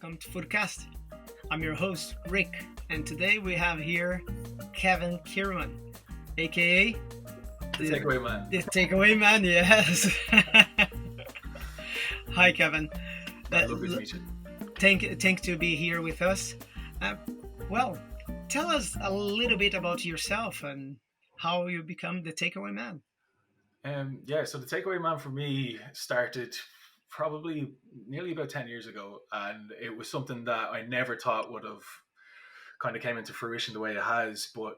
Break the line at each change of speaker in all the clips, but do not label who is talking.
welcome to Foodcast. I'm your host, Rick, and today we have here Kevin Kirwan, aka
The takeaway man.
the Takeaway Man. Yes. Hi, Kevin.
Lovely to meet you.
Thank to be here with us. Uh, well, tell us a little bit about yourself and how you become the Takeaway Man.
So the takeaway man for me started probably nearly about 10 years ago, and it was something that I never thought would have kind of came into fruition the way it has. But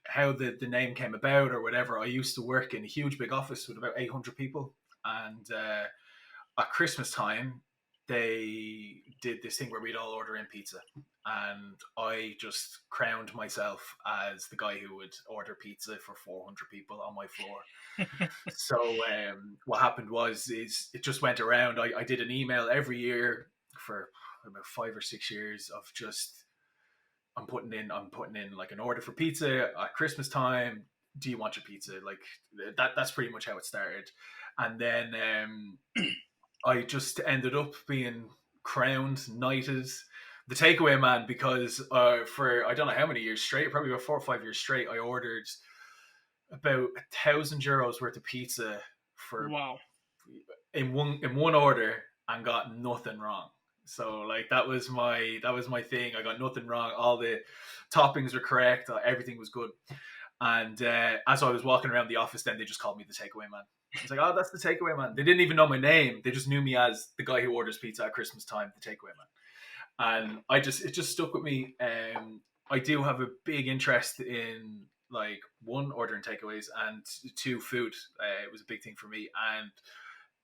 how the name came about or whatever, I used to work in a huge big office with about 800 people, and at Christmas time, they did this thing where we'd all order in pizza. And I just crowned myself as the guy who would order pizza for 400 people on my floor. So what happened is it just went around. I did an email every year for about 5 or 6 years of just I'm putting in like an order for pizza at Christmas time. Do you want your pizza? Like that's pretty much how it started. And then I just ended up being crowned, knighted, the takeaway man because for I don't know how many years straight, probably about 4 or 5 years straight, I ordered about €1,000 worth of pizza for
Wow.
in one order and got nothing wrong. So like that was my thing. I got nothing wrong. All the toppings were correct. Everything was good. And as I was walking around the office, then they just called me the takeaway man. It's like, oh, that's the takeaway man. They didn't even know my name. They just knew me as the guy who orders pizza at Christmas time, the takeaway man. And it just stuck with me. I do have a big interest in like one, ordering takeaways, and two, food. It was a big thing for me, and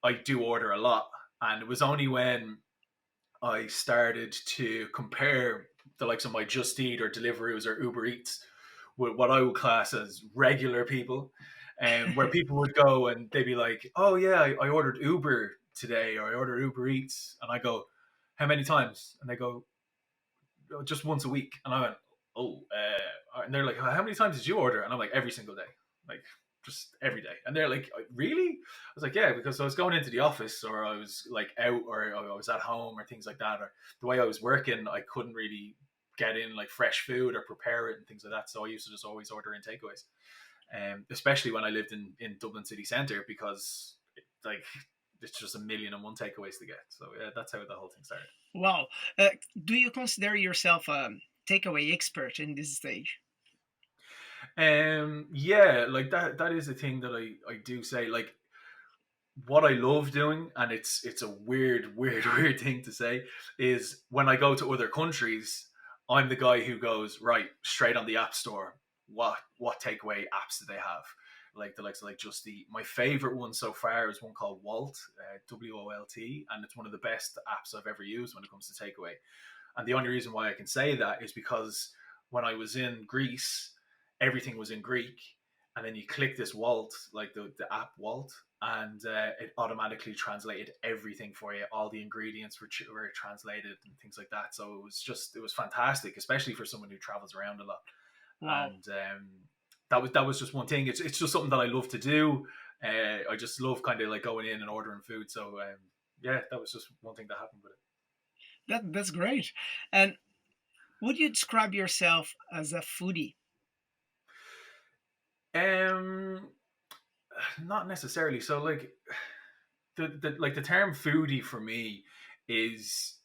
I do order a lot. And it was only when I started to compare the likes of my Just Eat or Deliveroo's or Uber Eats with what I would class as regular people, and where people would go and they'd be like, "Oh yeah, I ordered Uber today, or I ordered Uber Eats," and I go, "How many times?" And they go, "Oh, just once a week." And I went, "Oh," and they're like, "How many times did you order?" And I'm like, "Every single day, like just every day." And they're like, "Really?" I was like, "Yeah," because I was going into the office, or I was like out, or I was at home, or things like that, or the way I was working, I couldn't really get in like fresh food or prepare it and things like that. So I used to just always order in takeaways, especially when I lived in Dublin city centre, because like it's just a million and one takeaways to get. So yeah, that's how the whole thing started.
Wow. Do you consider yourself a takeaway expert in this stage?
Yeah, like that is a thing that I do say. Like what I love doing, and it's a weird thing to say, is when I go to other countries, I'm the guy who goes right straight on the app store. What takeaway apps do they have? Like the likes of like Just Eat. My favorite one so far is one called Wolt, WOLT, and it's one of the best apps I've ever used when it comes to takeaway. And the only reason why I can say that is because when I was in Greece, everything was in Greek. And then you click this Walt, like the app Walt, and it automatically translated everything for you. All the ingredients were translated and things like that. So it was fantastic, especially for someone who travels around a lot.
Wow.
And that was just one thing. It's just something that I love to do. I just love kind of like going in and ordering food. So yeah, that was just one thing that happened with it.
That's great. And would you describe yourself as a foodie?
Um, Not necessarily. So like the term foodie for me is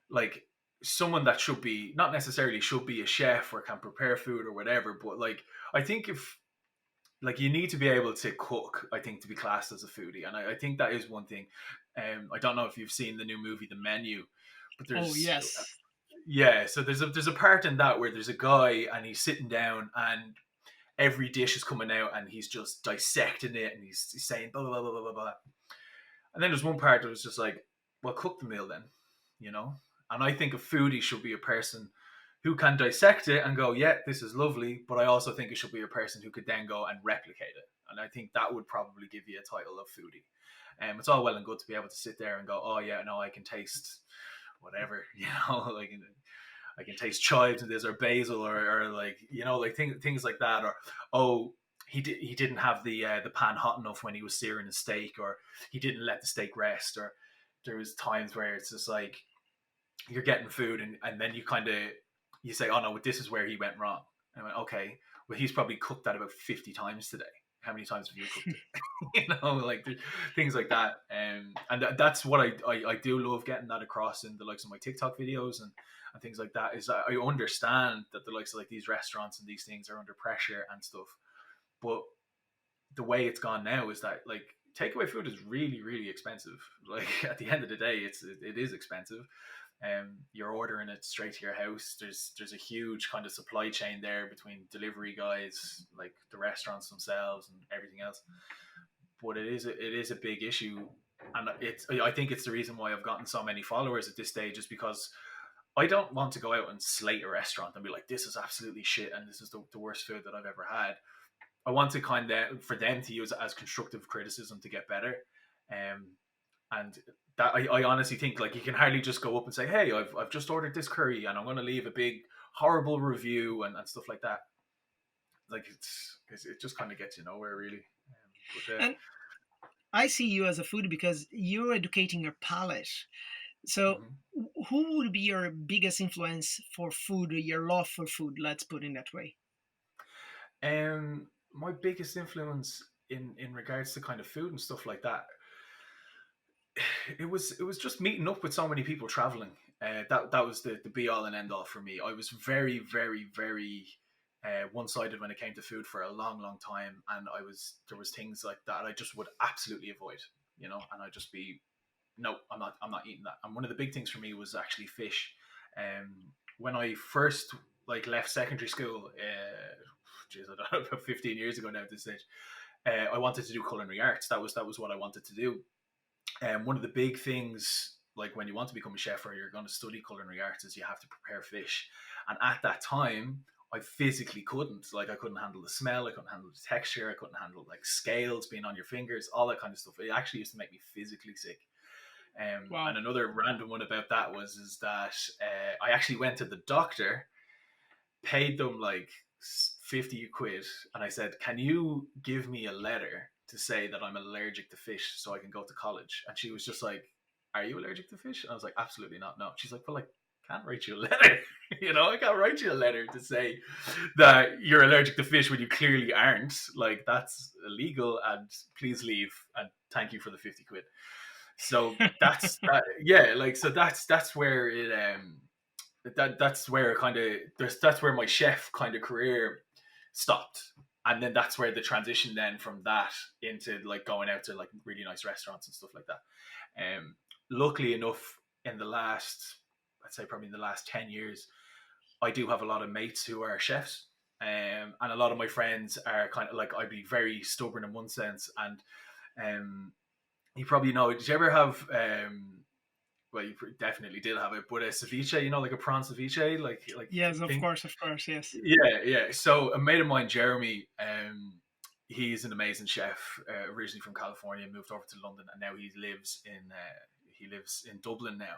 like someone that should be not necessarily should be a chef or can prepare food or whatever, but like I think if like you need to be able to cook, I think, to be classed as a foodie, and I think that is one thing. I don't know if you've seen the new movie The Menu, but
Oh,
there's
yes.
yeah, so there's a part in that where there's a guy and he's sitting down and every dish is coming out and he's just dissecting it and he's saying blah blah blah blah blah blah. And then there's one part that was just like, well, cook the meal then, you know? And I think a foodie should be a person who can dissect it and go, yeah, this is lovely. But I also think it should be a person who could then go and replicate it. And I think that would probably give you a title of foodie. It's all well and good to be able to sit there and go, oh yeah, no, I can taste whatever, like I can taste chives and this or basil or like like things like that, or oh he didn't have the pan hot enough when he was searing a steak, or he didn't let the steak rest, or there was times where it's just like you're getting food, and then you say, oh no, this is where he went wrong. And I went, okay, well, he's probably cooked that about 50 times today. How many times have you cooked it? Like things like that. And that's what I do love getting that across in the likes of my TikTok videos and things like that. Is that I understand that the likes of like these restaurants and these things are under pressure and stuff, but the way it's gone now is that like takeaway food is really really expensive. Like at the end of the day, it is expensive. You're ordering it straight to your house. There's a huge kind of supply chain there between delivery guys, like the restaurants themselves, and everything else. But it is a big issue, and I think it's the reason why I've gotten so many followers at this stage is because I don't want to go out and slate a restaurant and be like, this is absolutely shit and this is the worst food that I've ever had. I want to kind of for them to use it as constructive criticism to get better. Um, and that I honestly think like you can hardly just go up and say, hey, I've just ordered this curry and I'm going to leave a big horrible review and stuff like that. Like it just kind of gets you nowhere really. But
And I see you as a foodie because you're educating your palate. So,
mhm.
who would be your biggest influence for food, or your love for food? Let's put it that way.
My biggest influence in regards to kind of food and stuff like that, it was just meeting up with so many people traveling. That was the be all and end all for me. I was very very very one sided when it came to food for a long long time, and there was things like that I just would absolutely avoid, and I'd just be no, I'm not eating that. And one of the big things for me was actually fish. When I first like left secondary school, geez, I don't know, about 15 years ago now at this stage, I wanted to do culinary arts. That was what I wanted to do. And one of the big things, like when you want to become a chef or you're going to study culinary arts, is you have to prepare fish. And at that time, I physically couldn't. Like I couldn't handle the smell, I couldn't handle the texture, I couldn't handle like scales being on your fingers, all that kind of stuff. It actually used to make me physically sick. And
Wow.
another random one about that was is that I actually went to the doctor, paid them like 50 quid, and I said, "Can you give me a letter to say that I'm allergic to fish so I can go to college?" And she was just like, "Are you allergic to fish?" And I was like, "Absolutely not. No." She's like, "Well, I can't write you a letter. I can't write you a letter to say that you're allergic to fish when you clearly aren't. Like that's illegal. And please leave. And thank you for the 50 quid." So that's that. Yeah, like so that's where it that's where kind of that's where my chef kind of career stopped, and then that's where the transition then from that into like going out to like really nice restaurants and stuff like that. Luckily enough, in the last, I'd say probably in the last 10 years, I do have a lot of mates who are chefs. And a lot of my friends are kind of like I'd be very stubborn in one sense, and um, you probably know. Did you ever have well, you definitely did have it, but a ceviche, like a prawn ceviche, like
Yes,
thing.
of course, yes.
Yeah, yeah. So a mate of mine, Jeremy, he's an amazing chef. Originally from California, moved over to London, and now he lives in Dublin now.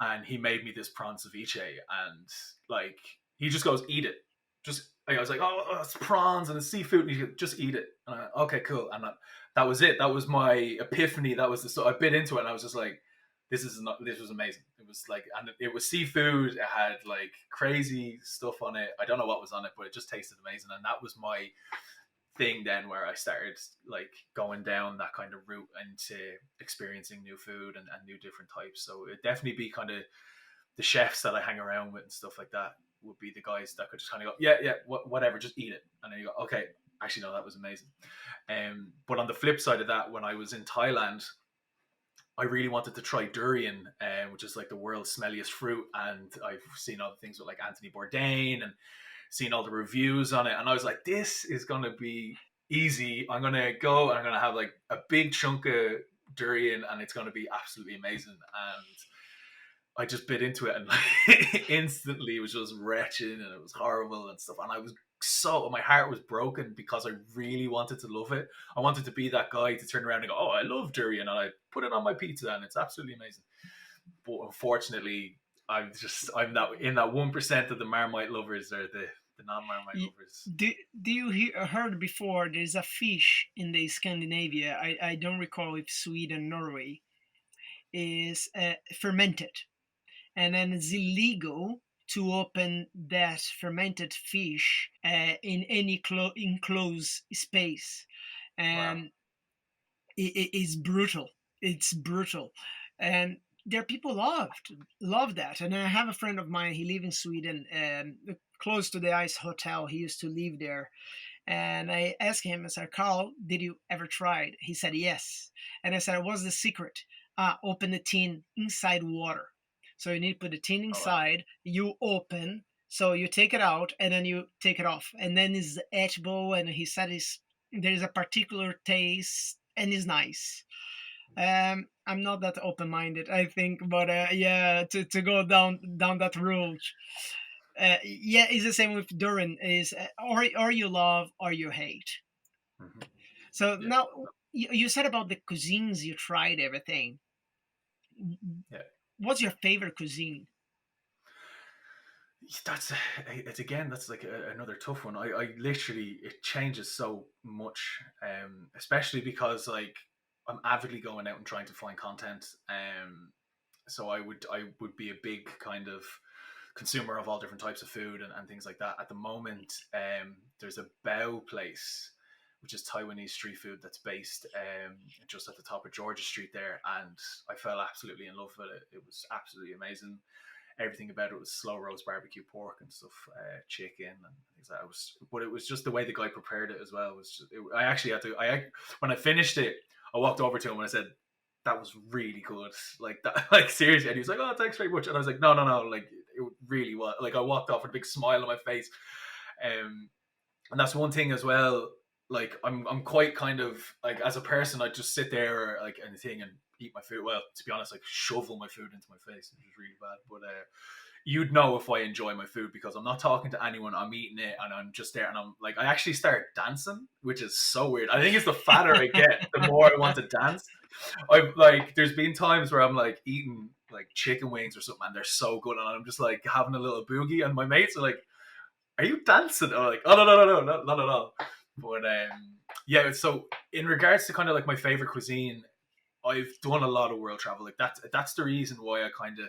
And he made me this prawn ceviche, and like he just goes, "Eat it." Just I was like, "Oh, it's prawns and it's seafood," and he goes, "Just eat it." And okay, cool. And that was it. That was my epiphany. That was the so I bit into it, and I was just like, this was amazing. It was like, and it was seafood. It had like crazy stuff on it. I don't know what was on it, but it just tasted amazing. And that was my thing then, where I started like going down that kind of route into experiencing new food and new different types. So it definitely be kind of the chefs that I hang around with and stuff like that would be the guys that could just kind of go, yeah, yeah, whatever, just eat it. And then you go, okay, actually no, that was amazing. But on the flip side of that, when I was in Thailand, I really wanted to try durian, which is like the world's smelliest fruit, and I've seen all the things with like Anthony Bourdain and seen all the reviews on it, and I was like, this is gonna be easy. I'm gonna go and I'm gonna have like a big chunk of durian, and it's gonna be absolutely amazing. And I just bit into it, and like, instantly it was just retching and it was horrible and stuff. And I was my heart was broken because I really wanted to love it. I wanted to be that guy to turn around and go, "Oh, I love durian," and I put it on my pizza, and it's absolutely amazing. But unfortunately, I'm that in that 1% of the Marmite lovers or the non Marmite
Y-
lovers.
do you heard before there's a fish in the Scandinavia? I don't recall if Sweden, Norway is fermented, and then it's illegal to open that fermented fish in any enclosed space,
Wow.
and it is brutal. It's brutal, and there are people love that. And I have a friend of mine. He lives in Sweden, close to the Ice Hotel. He used to live there, and I asked him, I said, Carl, did you ever try it? He said, yes. And I said, what's the secret? Open the tin inside water. So you need to put the tin
Oh wow.
inside, you open, so you take it out and then you take it off. And then it's edible. And he said there's a particular taste and it's nice. I'm not that open minded, I think, but yeah, to go down that road. Yeah, it's the same with Durin. Is or you love or you hate.
Hmm.
So
Yeah.
now you said about the cuisines you tried everything.
Yeah.
What's your favorite cuisine?
That's it's again that's like another tough one. I literally it changes so much, especially because like I'm avidly going out and trying to find content. So I would be a big kind of consumer of all different types of food and things like that. At the moment, there's a Bao place, which is Taiwanese street food that's based just at the top of Georgia Street there, and I fell absolutely in love with it. It was absolutely amazing. Everything about it was slow roast barbecue pork and stuff, chicken and things like that. It was, but it was just the way the guy prepared it as well. It was just, I actually had to. When I finished it, I walked over to him and I said, "That was really good." Like that, like seriously. And he was like, "Oh, thanks very much." And I was like, "No, no, no." Like it really was. Like I walked off with a big smile on my face. Um, and that's one thing as well. Like I'm quite kind of like as a person, I just sit there or like anything and eat my food. Well, to be honest, like shovel my food into my face, which is really bad. But you'd know if I enjoy my food because I'm not talking to anyone. I'm eating it and I'm just there and I'm like I actually start dancing, which is so weird. I think it's the fatter I get, the more I want to dance. I've like there's been times where I'm like eating like chicken wings or something and they're so good and I'm just like having a little boogie and my mates are like, "Are you dancing?" I'm like, "Oh no, no, no, no, not at all." But yeah. So in regards to kind of like my favorite cuisine, I've done a lot of world travel. Like that's the reason why I kind of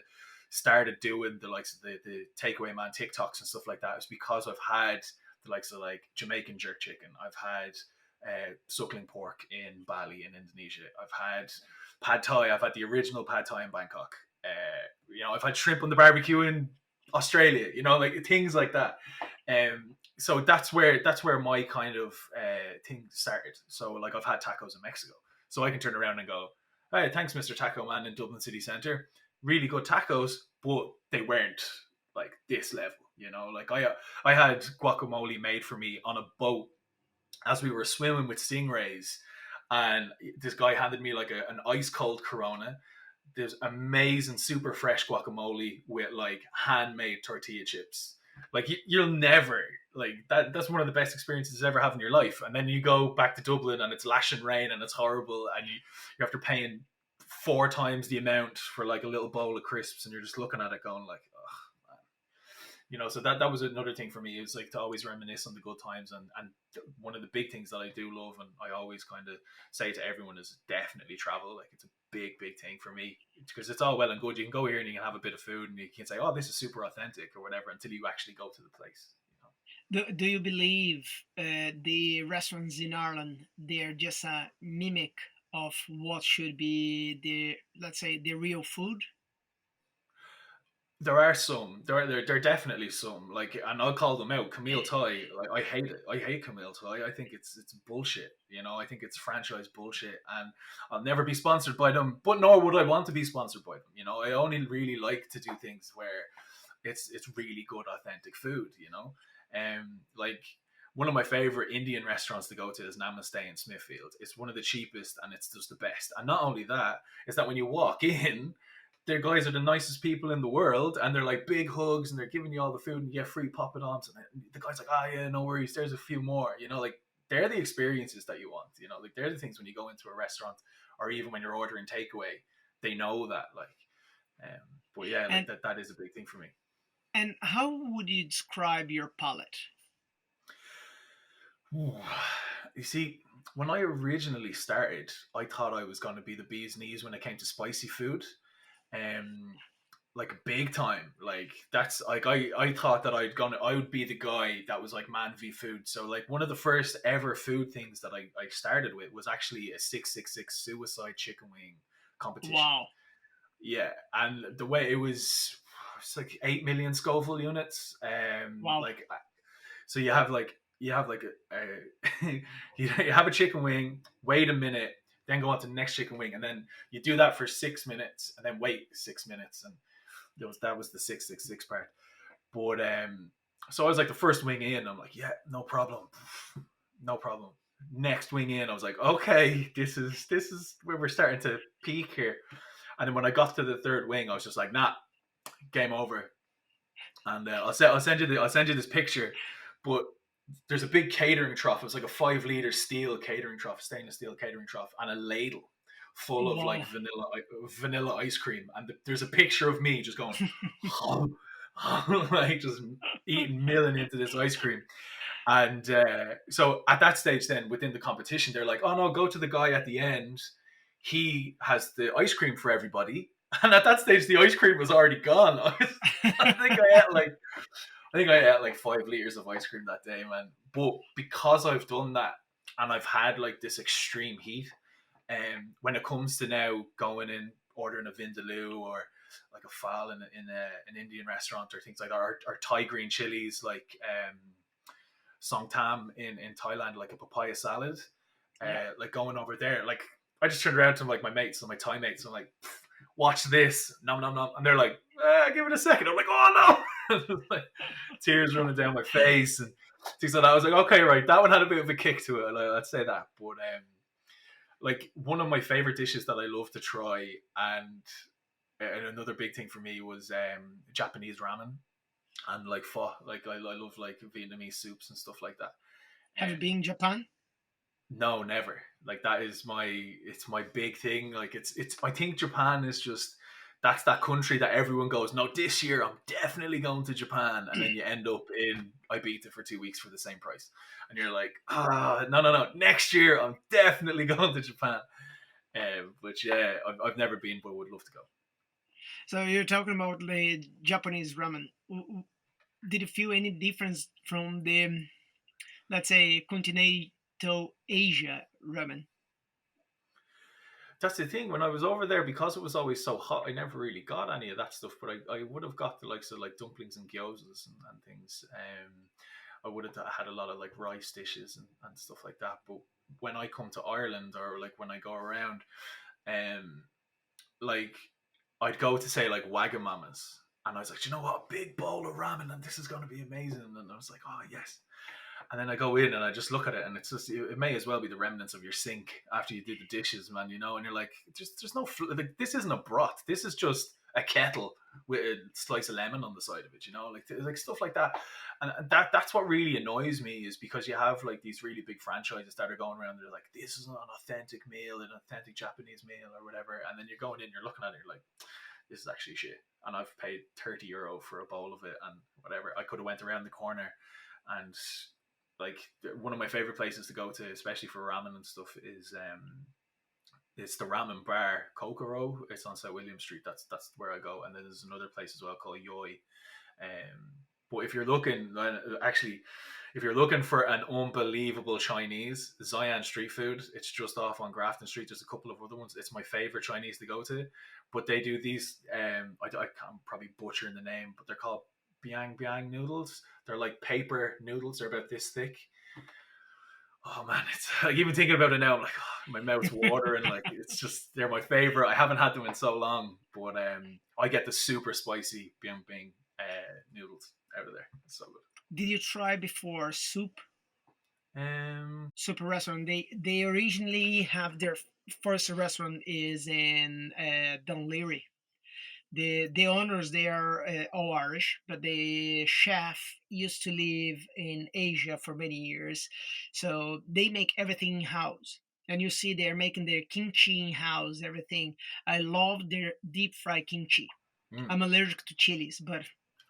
started doing the likes of the takeaway man TikToks and stuff like that. Is because I've had the likes of like Jamaican jerk chicken. I've had suckling pork in Bali in Indonesia. I've had pad thai. I've had the original pad thai in Bangkok. I've had shrimp on the barbecue in Australia. Like things like that. So that's where my kind of thing started. So like I've had tacos in Mexico, so I can turn around and go, "Hey, thanks, Mr. Taco Man in Dublin City Centre. Really good tacos, but they weren't like this level." Like I had guacamole made for me on a boat as we were swimming with stingrays, and this guy handed me like an ice cold Corona. There's amazing, super fresh guacamole with like handmade tortilla chips. Like you'll never like that. That's one of the best experiences you ever have in your life. And then you go back to Dublin and it's lashing rain and it's horrible, and you're after paying 4 times the amount for like a little bowl of crisps, and you're just looking at it going like, oh, so that was another thing for me. It's like to always reminisce on the good times, and one of the big things that I do love, and I always kind of say to everyone, is definitely travel. Like it's a big thing for me because it's all well and good. You can go here and you can have a bit of food, and you can say, "Oh, this is super authentic" or whatever, until you actually go to the place.
Do you believe the restaurants in Ireland they're just a mimic of what should be the, let's say, the real food?
There are some. There are definitely some. Like, and I'll call them out. Camille Thai. Like, I hate it. I hate Camille Thai. I think it's bullshit. I think it's franchise bullshit, and I'll never be sponsored by them. But nor would I want to be sponsored by them. I only really like to do things where it's really good, authentic food. Like one of my favorite Indian restaurants to go to is Namaste in Smithfield. It's one of the cheapest, and it's just the best. And not only that, is that when you walk in, their guys are the nicest people in the world, and they're like big hugs, and they're giving you all the food, and you get free poppadoms, and the guy's like, "Ah, yeah, no worries, there's a few more." Like they're the experiences that you want. Like they're the things when you go into a restaurant, or even when you're ordering takeaway, they know that. Like, but yeah, like
And
that is a big thing for me.
how would you describe your palate?
Ooh. You see, when I originally started, I thought I was going to be the bee's knees when it came to spicy food. Um, like big time. Like that's like I thought that I would be the guy that was like man v food. So like one of the first ever food things that I started with was actually a 666 suicide chicken wing competition.
Wow.
Yeah, and the way it's like 8 million Scoville units.
Wow.
Like so you have like you have a chicken wing, wait a minute, then go on to the next chicken wing, and then you do that for 6 minutes, and then wait 6 minutes, and that was the 666 part. But so I was like the first wing in, I'm like, yeah, no problem, no problem. Next wing in, I was like, okay, this is where we're starting to peak here. And then when I got to the third wing, I was just like, nah, game over. And I'll send you this picture, but there's a big catering trough. It's like a 5 liter steel catering trough, stainless steel catering trough, and a ladle full of
Wow.
like vanilla ice cream. And there's a picture of me just going, like just eating, milling into this ice cream. And so at that stage, then within the competition, they're like, "Oh no, go to the guy at the end. He has the ice cream for everybody." And at that stage, the ice cream was already gone. I think I ate like 5 liters of ice cream that day, man. But because I've done that and I've had like this extreme heat, when it comes to now going and ordering a vindaloo or like a phal in an Indian restaurant or things like that, or Thai green chilies like song tam in Thailand, like a papaya salad,
Yeah.
like going over there, like I just turned around to like my mates and my Thai mates, and I'm like, watch this, nom nom nom, and they're like, give it a second. I'm like, oh no, like, tears running down my face and things like that. I was like, okay, right, that one had a bit of a kick to it. I'd say that, but like one of my favorite dishes that I love to try, and another big thing for me was Japanese ramen and like pho. Like I love like Vietnamese soups and stuff like that.
Have you
Um,
been in Japan?
no, never. Like that is it's my big thing. Like it's I think Japan is just that's that country that everyone goes, no, this year I'm definitely going to Japan, and then you end up in Ibiza for 2 weeks for the same price, and you're like, no, no, no, next year I'm definitely going to Japan. But yeah, I've never been, but would love to go.
So you're talking about the Japanese ramen. Did you feel any difference from the, let's say, continental Asia ramen?
That's the thing. When I was over there, because it was always so hot, I never really got any of that stuff. But I would have got the likes of like dumplings and gyozas and things. I would have had a lot of like rice dishes and stuff like that. But when I come to Ireland or like when I go around, um, like I'd go to say like Wagamama's, and I was like, you know what, a big bowl of ramen, and this is going to be amazing. And I was like, oh yes. And then I go in and I just look at it, and it's just it may as well be the remnants of your sink after you did the dishes, man. You know, and you're like, there's no like, this isn't a broth. This is just a kettle with a slice of lemon on the side of it. You know, like stuff like that. And that's what really annoys me is because you have like these really big franchises that are going around. They're like, this is an authentic meal, an authentic Japanese meal, or whatever. And then you're going in, you're looking at it, you're like, this is actually shit. And I've paid €30 for a bowl of it, and whatever. I could have went around the corner and like one of my favorite places to go to, especially for ramen and stuff, is it's the ramen bar Kokoro. It's on South William Street. That's where I go. And then there's another place as well called Yoi. But if you're looking, actually, if you're looking for an unbelievable Chinese, Zion Street Food, it's just off on Grafton Street. There's a couple of other ones. It's my favorite Chinese to go to. But they do these. I'm probably butchering the name, but they're called Biang Biang noodles. They're like paper noodles. They're about this thick. Oh man, it's like even thinking about it now, I'm like, oh, my mouth's watering. Like it's just they're my favorite. I haven't had them in so long, but I get the super spicy Biang Biang noodles out of there. It's so good.
Did you try before soup?
Um,
Soup restaurant. They originally have their first restaurant is in Dunleary. The owners they are all Irish, but the chef used to live in Asia for many years, so they make everything in house. And you see they're making their kimchi in house, everything. I love their deep fried kimchi.
mm,
I'm allergic to chilies, but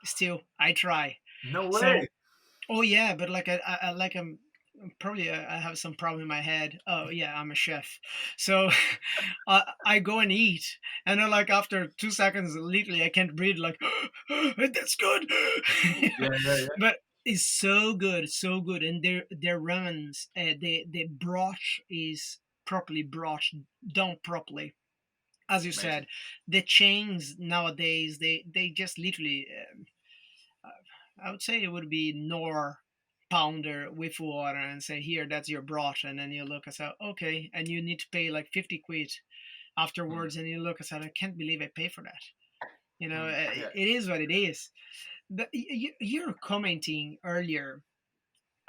still I try.
no way.
So, oh yeah, but like I like probably I have some problem in my head. Oh yeah, I'm a chef, so I go and eat, and then like after 2 seconds, literally I can't breathe. Like that's good,
Yeah, yeah, yeah.
but it's so good, and their ramens, the broth is properly broth, done properly. As you
Amazing.
said, the chains nowadays they just literally. I would say it would be Nor pounder with water and say, here, that's your broth. And then you look and say, okay. And you need to pay like 50 quid
Mm,
afterwards. And you look and say, I can't believe I pay for that.
yeah.
It is what it is. But you're commenting earlier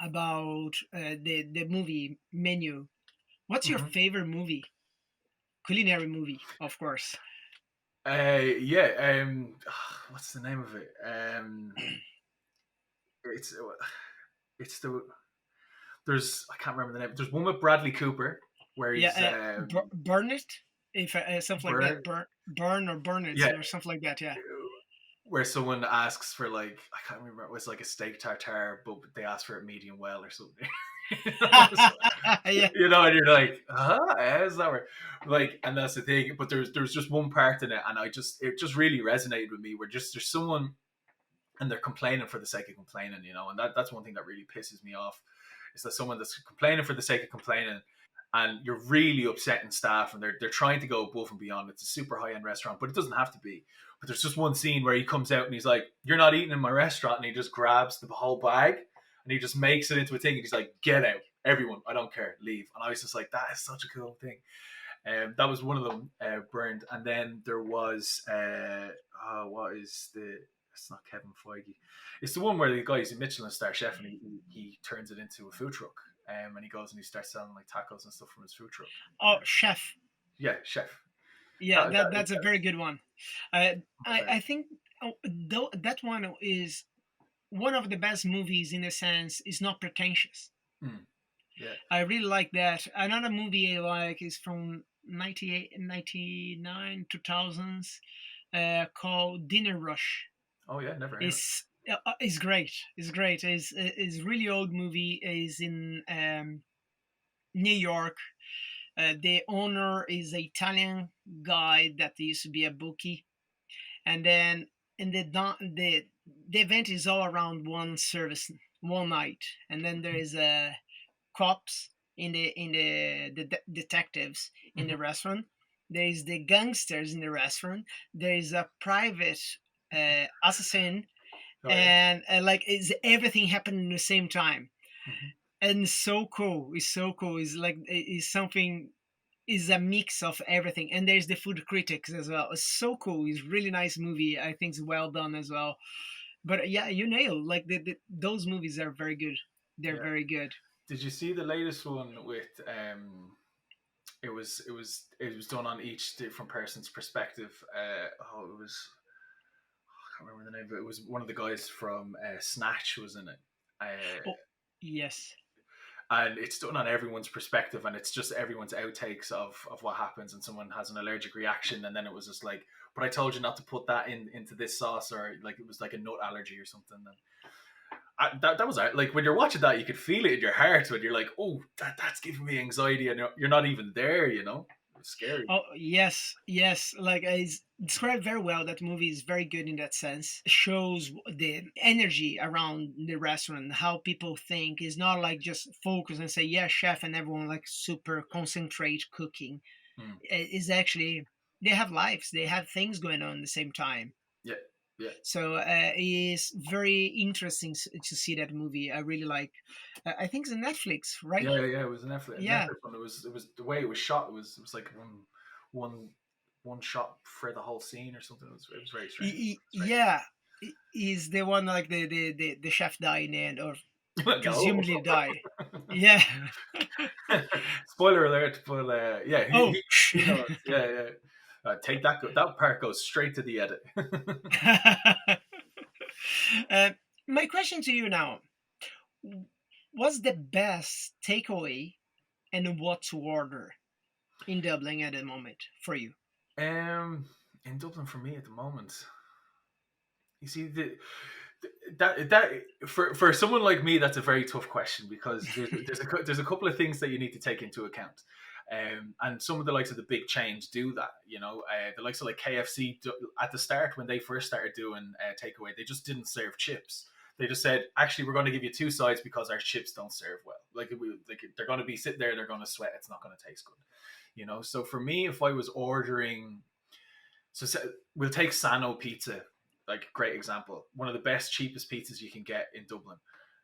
about the movie menu. What's your
Hmm.
favorite movie? Culinary movie, of course.
Yeah. What's the name of it? It's it's the there's I can't remember the name. There's one with Bradley Cooper where
Yeah,
he's
burn it, if something like
burn.
that. Burn or burn it
Yeah,
or something like that. Yeah.
where someone asks for like I can't remember. It was like a steak tartare, but they asked for it medium well or something. you know, so-
Yeah.
and you're like, how's that work? Like, and that's the thing. But there's just one part in it, and it just really resonated with me. Where just there's someone and they're complaining for the sake of complaining, and that's one thing that really pisses me off is that someone that's complaining for the sake of complaining, and you're really upsetting staff, and they're trying to go above and beyond. It's a super high end restaurant, but it doesn't have to be. But there's just one scene where he comes out and he's like, "You're not eating in my restaurant," and he just grabs the whole bag and he just makes it into a thing, and he's like, "Get out, everyone! I don't care, leave." And I was just like, "That is such a cool thing." That was one of them burned, and then there was what is the? It's not Kevin Feige. It's the one where the guy's a Michelin star chef, and he turns it into a food truck, and he goes and he starts selling like tacos and stuff from his food truck.
Oh, chef.
Yeah, chef.
Yeah, that's a very good one. I think though that one is one of the best movies in a sense. Is not pretentious.
Mm, yeah.
I really like that. Another movie I like is from 98, 99, 2000s, called Dinner Rush.
Oh yeah, never heard of it.
It's great. It's great. It's really old movie. Is in New York. The owner is an Italian guy that used to be a bookie, and then and the event is all around one service, one night, and then there is a cops in the detectives in the
Mm-hmm.
restaurant. There is the gangsters in the restaurant. There is a private assassin,
Oh yeah.
and like is everything happening at the same time,
Mm-hmm.
and it's so cool. It's so cool. It's like it's something, is a mix of everything, and there's the food critics as well. It's so cool. It's really nice movie. I think it's well done as well. But yeah, you nailed, like those movies are very good. They're
Yeah.
very good.
Did you see the latest one with it was done on each different person's perspective. It was I can't remember the name, but it was one of the guys from Snatch was in it.
Oh yes.
And it's done on everyone's perspective, and it's just everyone's outtakes of what happens, and someone has an allergic reaction, and then it was just like, but I told you not to put that into this sauce, or like it was like a nut allergy or something. And that was like when you're watching that, you could feel it in your heart when you're like, oh, that's giving me anxiety, and you're not even there, It's scary.
Oh yes, yes. Like it's described very well. That movie is very good in that sense. Shows the energy around the restaurant, how people think. Is not like just focus and say, "Yeah, chef," and everyone like super concentrate cooking.
Mm.
Is actually, they have lives. They have things going on at the same time.
Yeah, yeah.
So it's very interesting to see that movie. I really like. I think it's on Netflix, right?
Yeah, yeah, it was a
Yeah.
Netflix one. It was the way it was shot. It was like one one shot for the whole scene or something. It was very strange. Strange.
Yeah, is the one like the chef die in the end, or
Like, oh.
presumably die. Yeah.
Spoiler alert, but yeah,
Oh.
he knows. Yeah, yeah. Take that. That part goes straight to the edit.
uh, my question to you now: what's the best takeaway and what to order in Dublin at the moment for you?
um, in Dublin for me at the moment, you see that for someone like me, that's a very tough question because there's a couple of things that you need to take into account. And some of the likes of the big chains do that. The likes of like KFC at the start when they first started doing takeaway, they just didn't serve chips. They just said, actually, we're going to give you two sides because our chips don't serve well. They're going to be sitting there, they're going to sweat. It's not going to taste good. So for me, if I was ordering, we'll take Sano Pizza, like great example. One of the best, cheapest pizzas you can get in Dublin.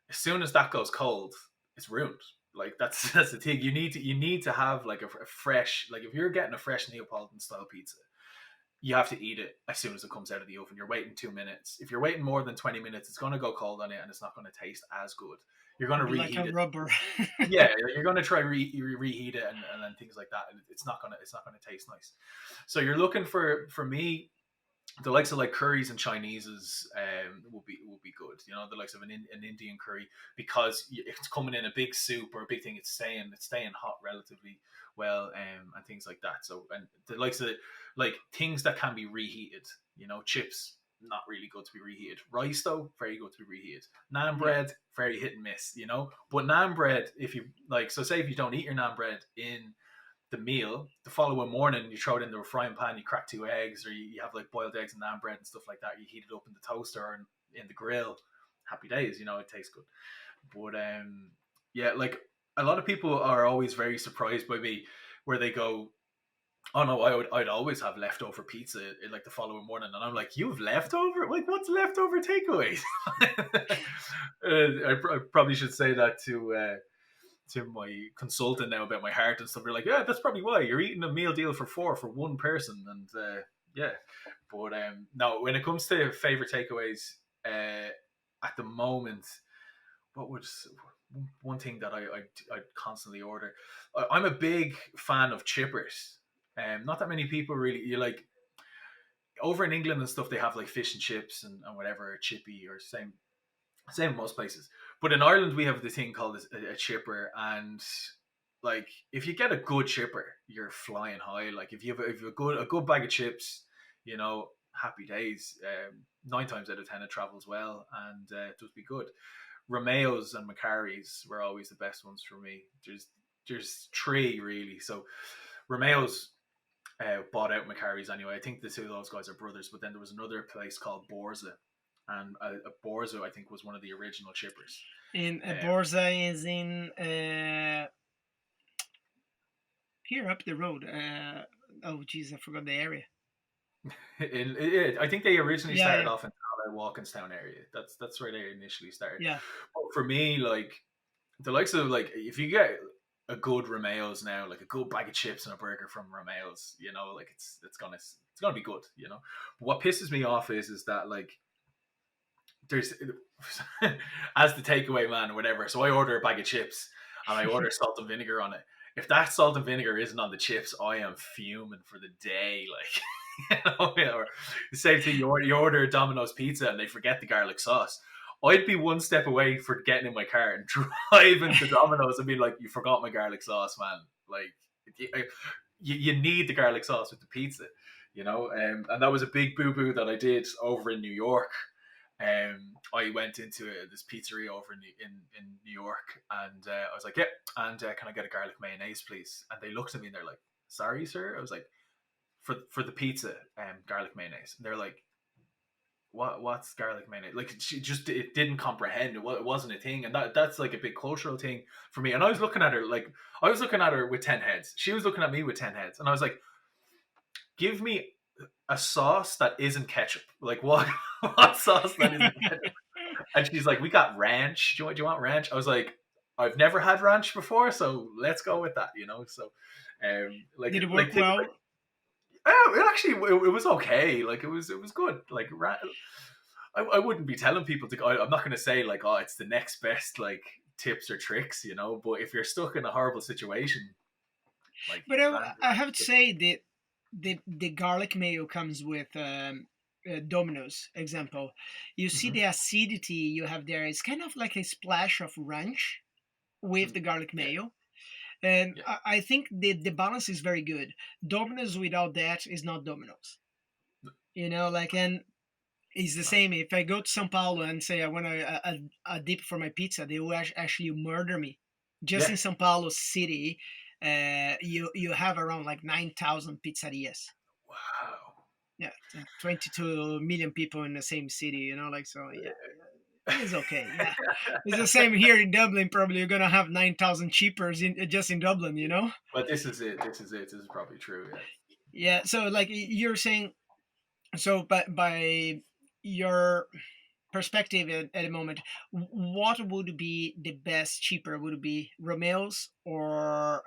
As soon as that goes cold, it's ruined. Like that's the thing. You need to have like a fresh, like if you're getting a fresh Neapolitan style pizza, you have to eat it as soon as it comes out of the oven. You're waiting 2 minutes. If you're waiting more than 20 minutes, it's going to go cold on it and it's not going to taste as good. You're going to
Be like
reheat
a
it.
rubber.
Yeah, you're going to try reheat it and things like that, and it's not going to taste nice. So you're looking for me, the likes of like curries and Chinese's will be good. The likes of an Indian curry, because it's coming in a big soup or a big thing. It's staying hot relatively well, and things like that. So, and the likes of like things that can be reheated. Chips, not really good to be reheated. Rice though, very good to be reheated. Naan
Yeah.
bread, very hit and miss. But naan bread, if you like, so say if you don't eat your naan bread in the meal, the following morning you throw it into a frying pan, you crack two eggs, or you have like boiled eggs and naan bread and stuff like that. You heat it up in the toaster or in the grill. Happy days, it tastes good. But yeah, like a lot of people are always very surprised by me where they go, "Oh no, I'd always have leftover pizza like the following morning," and I'm like, "You have leftover? Like what's leftover takeaways?" I probably should say that to my consultant now about my heart and stuff. You're like, yeah, that's probably why you're eating a meal deal for four for one person, and yeah. But no, when it comes to favorite takeaways, at the moment, what would one thing that I constantly order? I'm a big fan of chippers. Not that many people really. You like over in England and stuff, they have like fish and chips and whatever, chippy or same in most places. But in Ireland, we have the thing called a chipper, and like if you get a good chipper, you're flying high. Like if you have a good bag of chips, happy days. 9 times out of 10, it travels well, and it does be good. Romeos and Macari's were always the best ones for me. There's three really. So Romeos bought out Macari's anyway. I think the two of those guys are brothers. But then there was another place called Borza, and Borza I think was one of the original chippers.
In
Um,
Borza is in here up the road. Oh, jeez, I forgot the area.
I think they originally
Yeah,
started
yeah,
off in the Walkinstown area. That's where they initially started.
yeah.
But for me, like the likes of like if you get a good Romeo's now, like a good bag of chips and a burger from Romeo's, like it's gonna be good. But what pisses me off is that like there's as the takeaway man or whatever. So I order a bag of chips and I order salt and vinegar on it. If that salt and vinegar isn't on the chips, I am fuming for the day. Like, or the same thing. You order a Domino's pizza and they forget the garlic sauce. I'd be one step away for getting in my car and driving to Domino's and being like, "You forgot my garlic sauce, man." Like, you need the garlic sauce with the pizza, and that was a big boo boo that I did over in New York. I went into this pizzeria over in New York, and I was like, "Yeah, and can I get a garlic mayonnaise, please?" And they looked at me and they're like, "Sorry, sir." I was like, "For the pizza, garlic mayonnaise." And they're like, "What's garlic mayonnaise?" Like it didn't comprehend. It wasn't a thing, and that's like a big cultural thing for me. And I was looking at her with 10 heads. She was looking at me with 10 heads, and I was like, "Give me a sauce that isn't ketchup. Like what? What sauce that isn't ketchup?" And she's like, "We got ranch. Do you want ranch?" I was like, "I've never had ranch before, so let's go with that." So, like
Did it
like
work
things
well?
like it actually it was okay. Like it was good. Like I wouldn't be telling people to go. I'm not going to say like, "Oh, it's the next best like tips or tricks," But if you're stuck in a horrible situation, like
But I
ranch
have to say that the garlic mayo comes with Domino's example. You see
mm-hmm.
the acidity you have there. It's kind of like a splash of ranch with the garlic
Yeah,
mayo. And
yeah.
I think the balance is very good. Domino's without that is not Domino's. Like, and It's the same. If I go to São Paulo and say I want a dip for my pizza, they will actually murder me. Just
Yeah.
in São Paulo city, you have around like 9,000 pizzerias.
Wow.
Yeah, 22 million people in the same city. Like so. Yeah, yeah, it's okay. Yeah, it's the same here in Dublin. Probably you're gonna have 9,000 cheapers in just in Dublin.
But this is it. This is it. This is probably true. Yeah.
Yeah. So like you're saying, so by your perspective at the moment, what would be the best cheaper? Would it be Romeo's or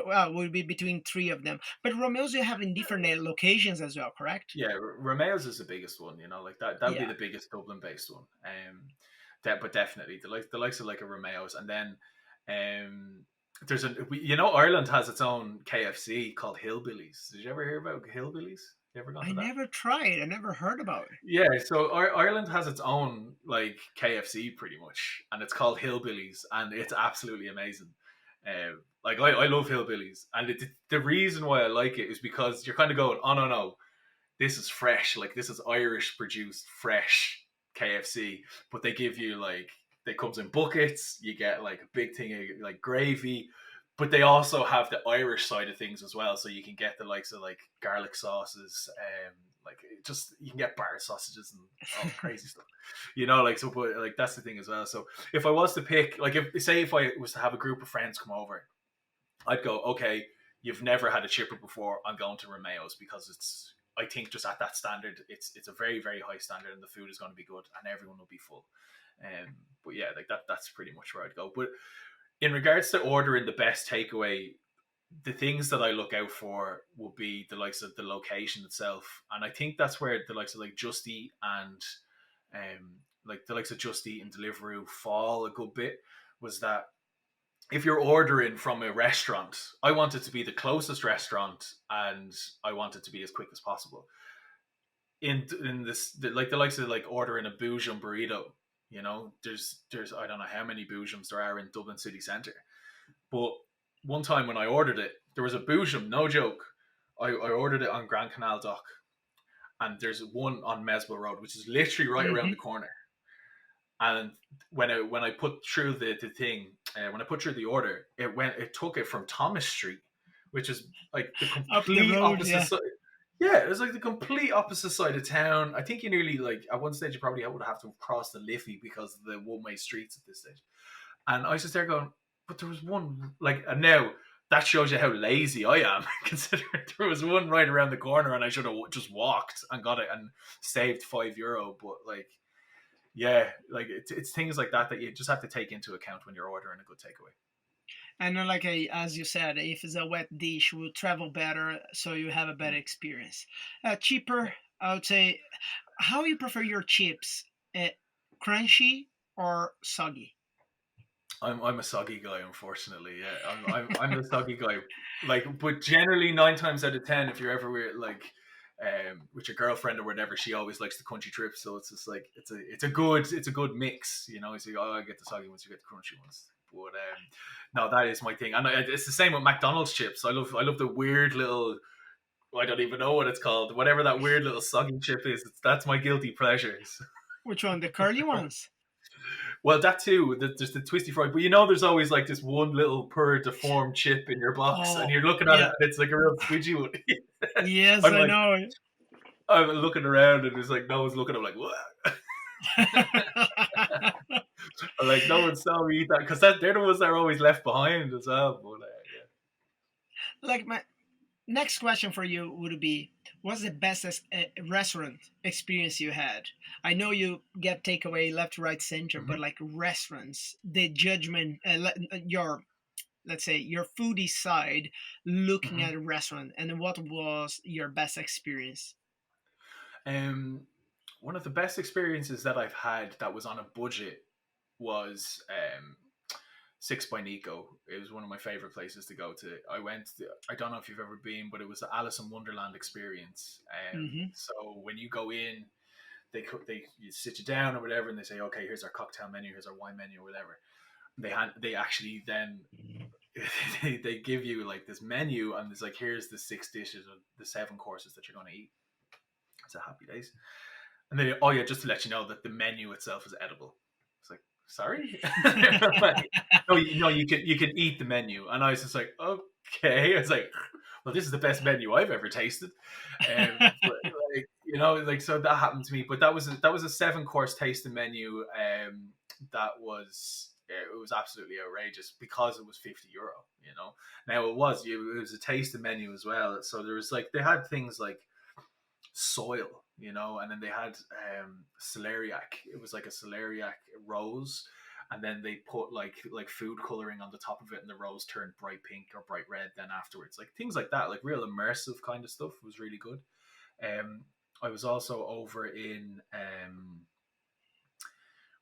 well, would it be between three of them? But Romeo's you have in different locations as well, correct?
Yeah, Romeo's is the biggest one. Like that. That would be
Yeah,
the biggest Dublin-based one. That, but definitely the likes of like a Romeo's, and then there's Ireland has its own KFC called Hillbillies. Did you ever hear about Hillbillies? You ever gone
I
to that?
never tried. I never heard about it.
Yeah, so Ireland has its own like KFC pretty much, and it's called Hillbillies, and it's absolutely amazing. Like I love Hillbillies, and the reason why I like it is because you're kind of going, oh no, this is fresh, like this is Irish produced fresh KFC, but they give you like it comes in buckets. You get like a big thing of like gravy, but they also have the Irish side of things as well. So you can get the likes of like garlic sauces, like just you can get bar sausages and all crazy stuff, like so. But like that's the thing as well. So if I was to pick, like if I was to have a group of friends come over, I'd go, okay, you've never had a chipper before. I'm going to Romeo's because it's, I think just at that standard, it's a very, very high standard and the food is going to be good and everyone will be full. But yeah, like that's pretty much where I'd go. But in regards to ordering the best takeaway, the things that I look out for will be the likes of the location itself. And I think that's where the likes of like Just Eat and like the likes of Just Eat and Deliveroo fall a good bit, was that if you're ordering from a restaurant, I want it to be the closest restaurant and I want it to be as quick as possible. In this, like the likes of like ordering a boujum burrito, there's I don't know how many boujums there are in Dublin city centre, but one time when I ordered it, there was a boujum, no joke. I ordered it on Grand Canal Dock, and there's one on Mesbel Road, which is literally right around
Hmm.
the corner. And when I put through the thing, when I put through the order, it took it from Thomas Street, which is like the
Up the
complete
road,
opposite
yeah.
side. Yeah, it was like the complete opposite side of town. I think you nearly like at one stage you probably would have to cross the Liffey because of the one-way streets at this stage. And I was just there going, but there was one like, and now that shows you how lazy I am, considering there was one right around the corner, and I should have just walked and got it and saved €5. But like, yeah, like it's things like that you just have to take into account when you're ordering a good takeaway.
And like as you said, if it's a wet dish, will travel better, so you have a better
Mm.
experience.
Yeah,
Cheaper, I would say. How you prefer your chips? Uh, Crunchy or soggy?
I'm a soggy guy, unfortunately. Yeah, I'm the soggy guy. Like, but generally 9 times out of 10, if you're ever with your girlfriend or whatever, she always likes the crunchy trips. So it's just like it's a good mix. It's like, oh, I get the soggy ones, you get the crunchy ones. But no, that is my thing, and it's the same with McDonald's chips. I love the weird little, I don't even know what it's called. Whatever that weird little soggy chip is, that's my guilty pleasures.
Which one? The curly ones?
Well, that too. There's the twisty fry, but there's always like this one little per deformed chip in your box, and
Oh,
you're looking at it,
yeah.
and it's like a real squidgy one.
Yes,
I'm
I
like,
know.
I'm looking around, and it's like no one's looking. I'm like, what? I'm like, no one saw me eat that because they're the ones that are always left behind as well. But
Like my next question for you would be, what's the best restaurant experience you had? I know you get takeaway left, right, center,
yeah.
but like restaurants, the judgment, your, let's say, your foodie side, looking
Hmm.
at a restaurant, and what was your best experience?
Um, one of the best experiences that I've had that was on a budget was Six by Nico. It was one of my favorite places to go to. I don't know if you've ever been, but it was the Alice in Wonderland experience.
Hmm.
So when you go in, they you sit you down or whatever, and they say, okay, here's our cocktail menu, here's our wine menu, or whatever. They actually then they give you like this menu, and it's like, here's the 6 dishes or the 7 courses that you're going to eat. It's a happy days. And then, oh yeah, just to let you know that the menu itself is edible. It's like, sorry, like, no, you can eat the menu, and I was just like, okay. It's like, well, this is the best menu I've ever tasted. But like, like, so that happened to me. But that was a 7 course tasting menu. That was, it was absolutely outrageous because it was €50. Now it was a tasting menu as well. So there was like, they had things like soil, and then they had celeriac. It was like a celeriac rose, and then they put like food coloring on the top of it, and the rose turned bright pink or bright red. Then afterwards, like things like that, like real immersive kind of stuff, was really good. Um, I was also over in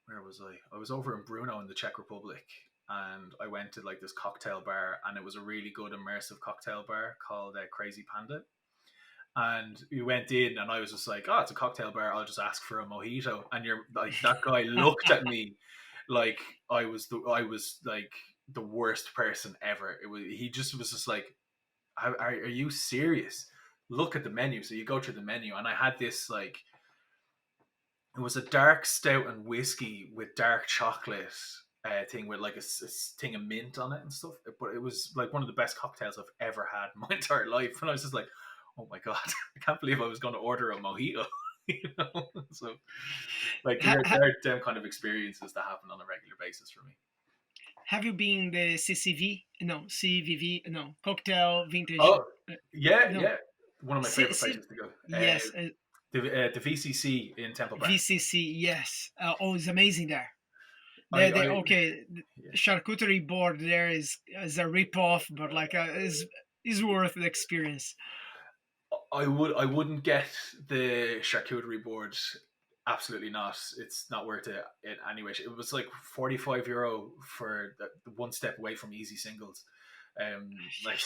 where was I? I was over in Brno in the Czech Republic, and I went to like this cocktail bar, and it was a really good immersive cocktail bar called Crazy Panda. And we went in, and I was just like, "Oh, it's a cocktail bar. I'll just ask for a mojito." And you're like, that guy looked at me like I was like the worst person ever. He just was just like, are you serious? Look at the menu." So you go through the menu, and I had this like, it was a dark stout and whiskey with dark chocolate thing with like a thing of mint on it and stuff. But it was like one of the best cocktails I've ever had in my entire life. And I was just like, oh my god, I can't believe I was going to order a mojito. So like there are them kind of experiences that happen on a regular basis for me.
Have you been the CCV? No, CVV. No, cocktail vintage.
Oh yeah,
No,
yeah, one of my favorite places to go.
yes,
The VCC in Temple Bar.
VCC. Yes. Oh, it's amazing there. The
I
okay, the
yeah.
charcuterie board there is a rip off, but like is worth the experience.
I wouldn't get the charcuterie board. Absolutely not. It's not worth it in any way. It was like €45 for the one step away from easy singles. Like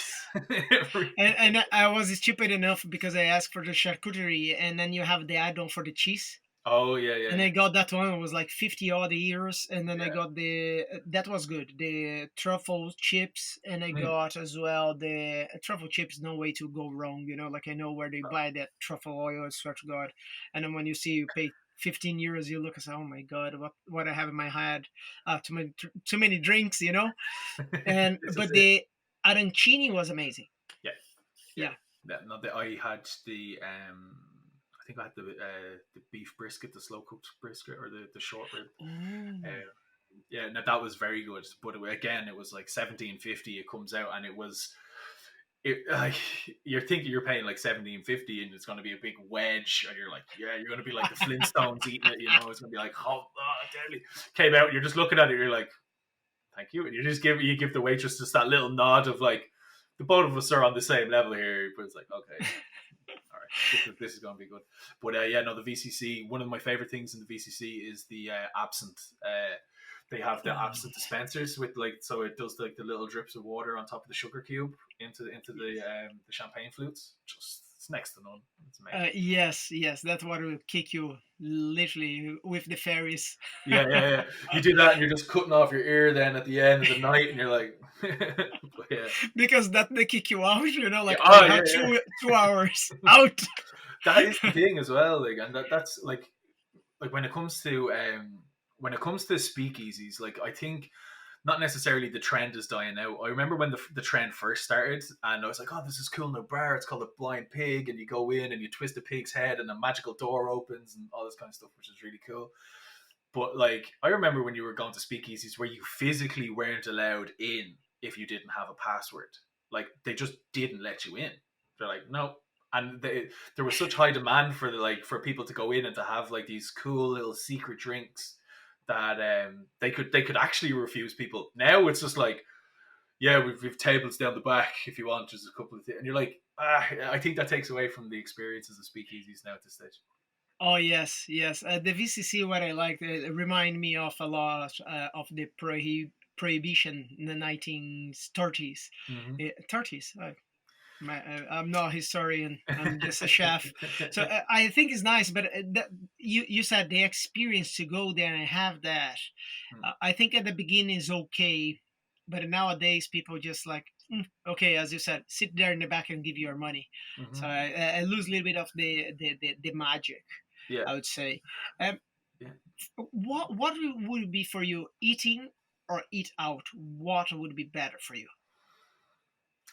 Yes. And I was stupid enough because I asked for the charcuterie, and then you have the add-on for the cheese.
oh yeah, yeah,
And I
yeah,
got that one. It was like 50 odd euros, and then I
yeah.
got the that was good. The truffle chips, and I
Mm.
got as well the truffle chips. No way to go wrong, Like I know where they buy that truffle oil. I swear to God. And then when you see you pay 15 euros, you look and say, "Oh my God, what I have in my head? Too many drinks." And
This is
but
it.
the arancini was amazing.
Yeah, yeah.
Yeah.
No, I had the I think I had the beef brisket, the slow cooked brisket, or the short rib.
Oh.
Um, yeah, no, that was very good. But again, it was like 17.50. It comes out, and it was like, you're thinking you're paying like 17.50, and it's going to be a big wedge, and you're like, yeah, you're going to be like the Flintstones eating it. It's going to be like, deadly. Came out, and you're just looking at it, you're like, thank you, and you give the waitress just that little nod of like, the both of us are on the same level here. But it's like, okay, all right, this is going to be good. But yeah, no, the VCC. One of my favorite things in the VCC is the absinthe. They have the
Oh.
absinthe dispensers with like, so it does like the little drips of water on top of the sugar cube into the champagne flutes. Just, it's next to none. It's amazing.
Yes, yes, that's what will kick you literally with the fairies.
Yeah, yeah, yeah. You do that, and you're just cutting off your ear then at the end of the night, and you're like, but yeah.
Because that they kick you out,
Yeah,
like
oh
you
yeah,
have
yeah.
two hours out.
That is the thing as well, like, and that's like when it comes to speakeasies, like, I think not necessarily the trend is dying out. I remember when the trend first started, and I was like, oh, this is cool in a bar. It's called a blind pig, and you go in and you twist a pig's head, and a magical door opens, and all this kind of stuff, which is really cool. But like, I remember when you were going to speakeasies where you physically weren't allowed in if you didn't have a password. Like, they just didn't let you in. They're like, no. And there was such high demand for for people to go in and to have like these cool little secret drinks that they could actually refuse people. Now it's just like, yeah, we've tables down the back if you want, just a couple of things, and you're like, I think that takes away from the experiences of speakeasies now at this stage.
Oh yes, yes. The VCC, what I like, remind me of a lot of the prohibition in the 1930s.
Mm-hmm.
30s. I'm not a historian. I'm just a chef. So I think it's nice, but you said the experience to go there and have that. I think at the beginning is okay, but nowadays people just like, okay, as you said, sit there in the back and give you your money. So
Mm-hmm.
I lose a little bit of the magic.
Yeah,
I would say. Um,
yeah.
what would be for you, eating or eat out? What would be better for you?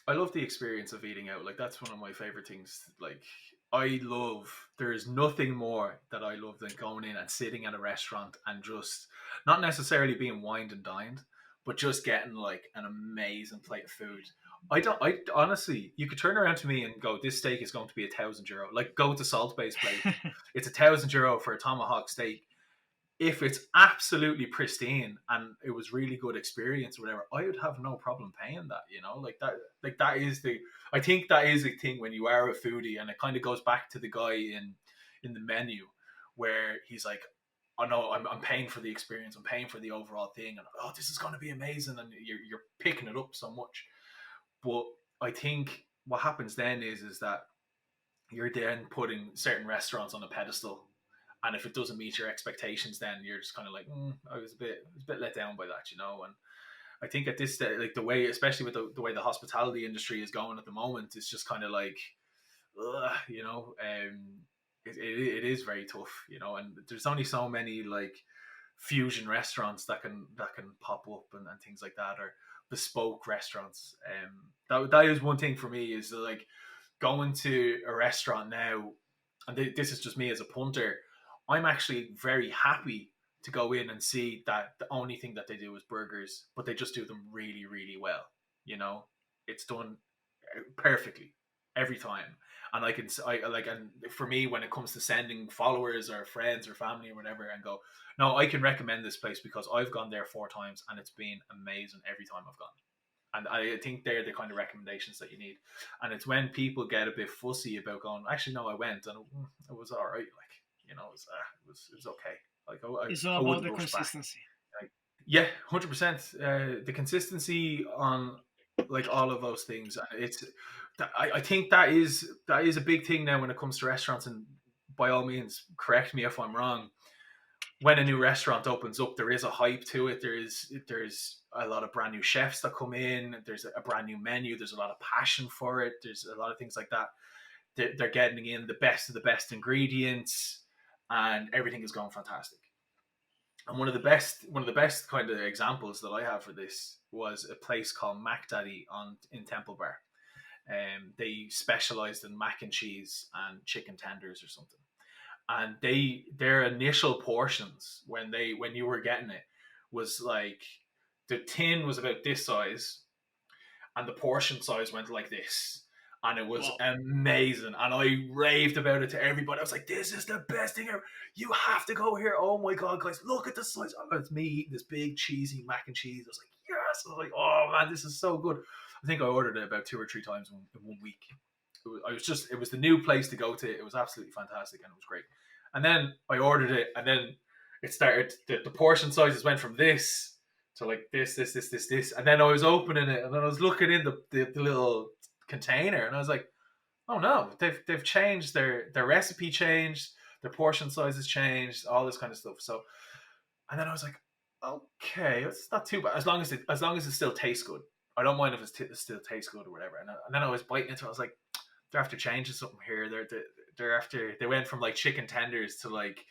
I love the experience of eating out. Like that's one of my favorite things. Like I love. There is nothing more that I love than going in and sitting at a restaurant and just not necessarily being wined and dined, but just getting like an amazing plate of food. I don't. I honestly, you could turn around to me and go, "This steak is going to be €1,000." Like go to Salt Bay's place. It's €1,000 for a tomahawk steak. If it's absolutely pristine and it was really good experience or whatever, I would have no problem paying that, like that is the I think that is a thing when you are a foodie, and it kind of goes back to the guy in the menu where he's like, oh no, I'm paying for the experience, I'm paying for the overall thing, and oh, this is going to be amazing, and you're picking it up so much. But I think what happens then is that you're then putting certain restaurants on a pedestal, and if it doesn't meet your expectations, then you're just kind of like, I was a bit let down by that, And I think at this stage, like the way, especially with the way the hospitality industry is going at the moment, it's just kind of like, ugh, it is very tough, And there's only so many like fusion restaurants that can pop up, and things like that, or bespoke restaurants. That is one thing for me is like going to a restaurant now, and this is just me as a punter. I'm actually very happy to go in and see that the only thing that they do is burgers, but they just do them really, really well. You know, it's done perfectly every time. And I like, and for me, when it comes to sending followers or friends or family or whatever, and go, no, I can recommend this place because I've gone there 4 times and it's been amazing every time I've gone. And I think they're the kind of recommendations that you need. And it's when people get a bit fussy about going, actually, no, I went and it was all right. Like, it was okay. Like,
It's all
I
about
wouldn't
the
rush back.
consistency.
Like, yeah, 100%. The consistency on like all of those things. It's, I think that is a big thing now when it comes to restaurants. And by all means, correct me if I'm wrong, when a new restaurant opens up, there is a hype to it. There's a lot of brand new chefs that come in. There's a brand new menu. There's a lot of passion for it. There's a lot of things like that. They're getting in the best of the best ingredients, and everything is going fantastic. And one of the best kind of examples that I have for this was a place called Mac Daddy on in Temple Bar. They specialized in mac and cheese and chicken tenders or something, and their initial portions when you were getting it was like the tin was about this size, and the portion size went like this, and it was
Wow.
amazing, and I raved about it to everybody. I was like, this is the best thing ever, you have to go here, oh my god, guys, look at the size. Oh, it's me eating this big cheesy mac and cheese. I was like, yes. I was like, oh man, this is so good. I think I ordered it about 2 or 3 times in 1 week. It was the new place to go to. It was absolutely fantastic and it was great. And then I ordered it, and then it started. The portion sizes went from this to like this, and then I was opening it, and then I was looking in the little container, and I was like, oh no, they've changed their recipe changed, their portion sizes changed, all this kind of stuff. So, and then I was like, okay, it's not too bad as long as it still tastes good. I don't mind if it still tastes good or whatever. And then I was biting into it. I was like, they're after changing something here. They're after they went from like chicken tenders to like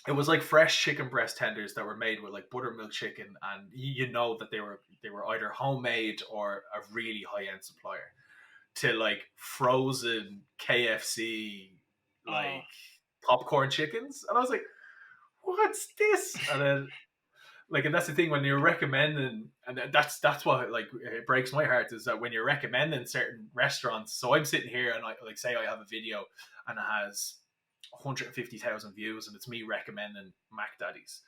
it was like fresh chicken breast tenders that were made with like buttermilk chicken, and you know that they were either homemade or a really high end supplier, to like frozen KFC
Oh,
like popcorn chickens, and I was like, what's this? And then like, and that's the thing when you're recommending, and that's what like it breaks my heart, is that when you're recommending certain restaurants. So I'm sitting here and I like say I have a video and it has 150,000 views, and it's me recommending Mac Daddies,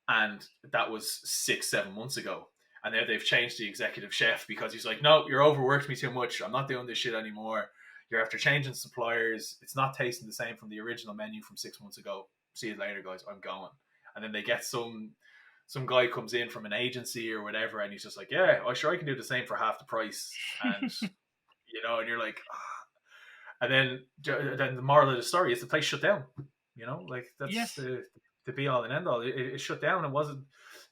and that was 6 7 months ago. And now they've changed the executive chef because he's like, no, you're overworked me too much, I'm not doing this shit anymore, you're after changing suppliers, it's not tasting the same from the original menu from 6 months ago, see you later guys, I'm going. And then they get some guy comes in from an agency or whatever, and he's just like, yeah, oh sure, I can do the same for half the price. And and you're like, ah. And then the moral of the story is the place shut down. Like that's
yes.
the be all and end all. It shut down. It wasn't.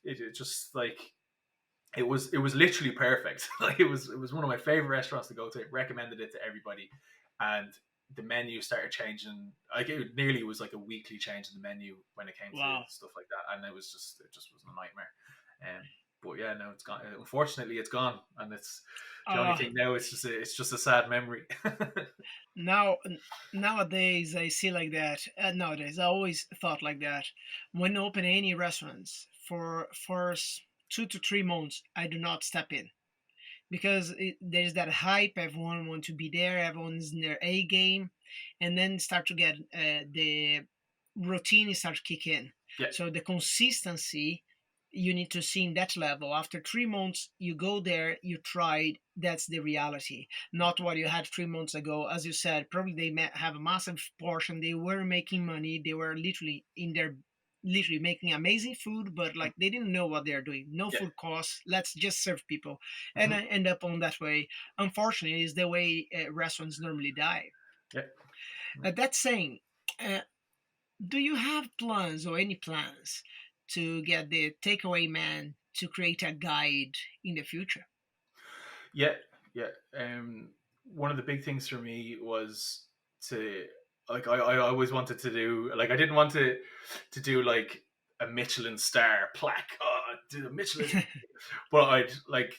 It just like it was literally perfect. Like it was one of my favorite restaurants to go to. Recommended it to everybody, and the menu started changing. Like it nearly was like a weekly change in the menu when it came to
Wow.
stuff like that, and it just was a nightmare. But yeah, no, it's gone. Unfortunately, it's gone, and it's the only
Uh,
thing now. It's just a sad memory.
now nowadays I see like that. Nowadays I always thought like that. When open any restaurants for first 2 to 3 months, I do not step in because there's that hype. Everyone want to be there. Everyone's in their A game, and then start to get the routine start to kick in.
Yeah.
So the consistency you need to see in that level. After 3 months, you go there, you tried. That's the reality, not what you had 3 months ago. As you said, probably they have a massive portion. They were making money. They were literally in their literally making amazing food, but like they didn't know what they're doing. No
Yeah.
food costs. Let's just serve people, and
Mm-hmm.
I end up on that way. Unfortunately, is the way restaurants normally die.
Yeah.
That saying, uh, do you have plans or any plans to get the takeaway man to create a guide in the future?
Yeah, yeah. One of the big things for me was to like I always wanted to do like I didn't want to do like a Michelin star plaque. Oh, do the Michelin, but I'd like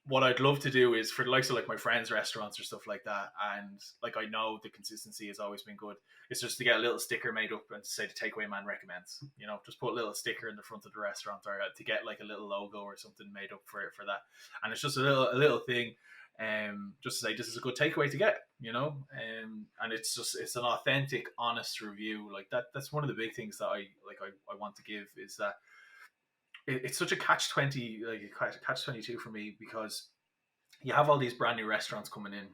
what I'd love to do is for the likes of like my friends' restaurants or stuff like that, and like I know the consistency has always been good. It's just to get a little sticker made up and to say the takeaway man recommends. You know, just put a little sticker in the front of the restaurant or to get like a little logo or something made up for that. And it's just a little thing, just to say this is a good takeaway to get. You know, and it's an authentic, honest review like that. That's one of the big things that I want to give is that it's such a catch 20 like a catch 22 for me because you have all these brand new restaurants coming in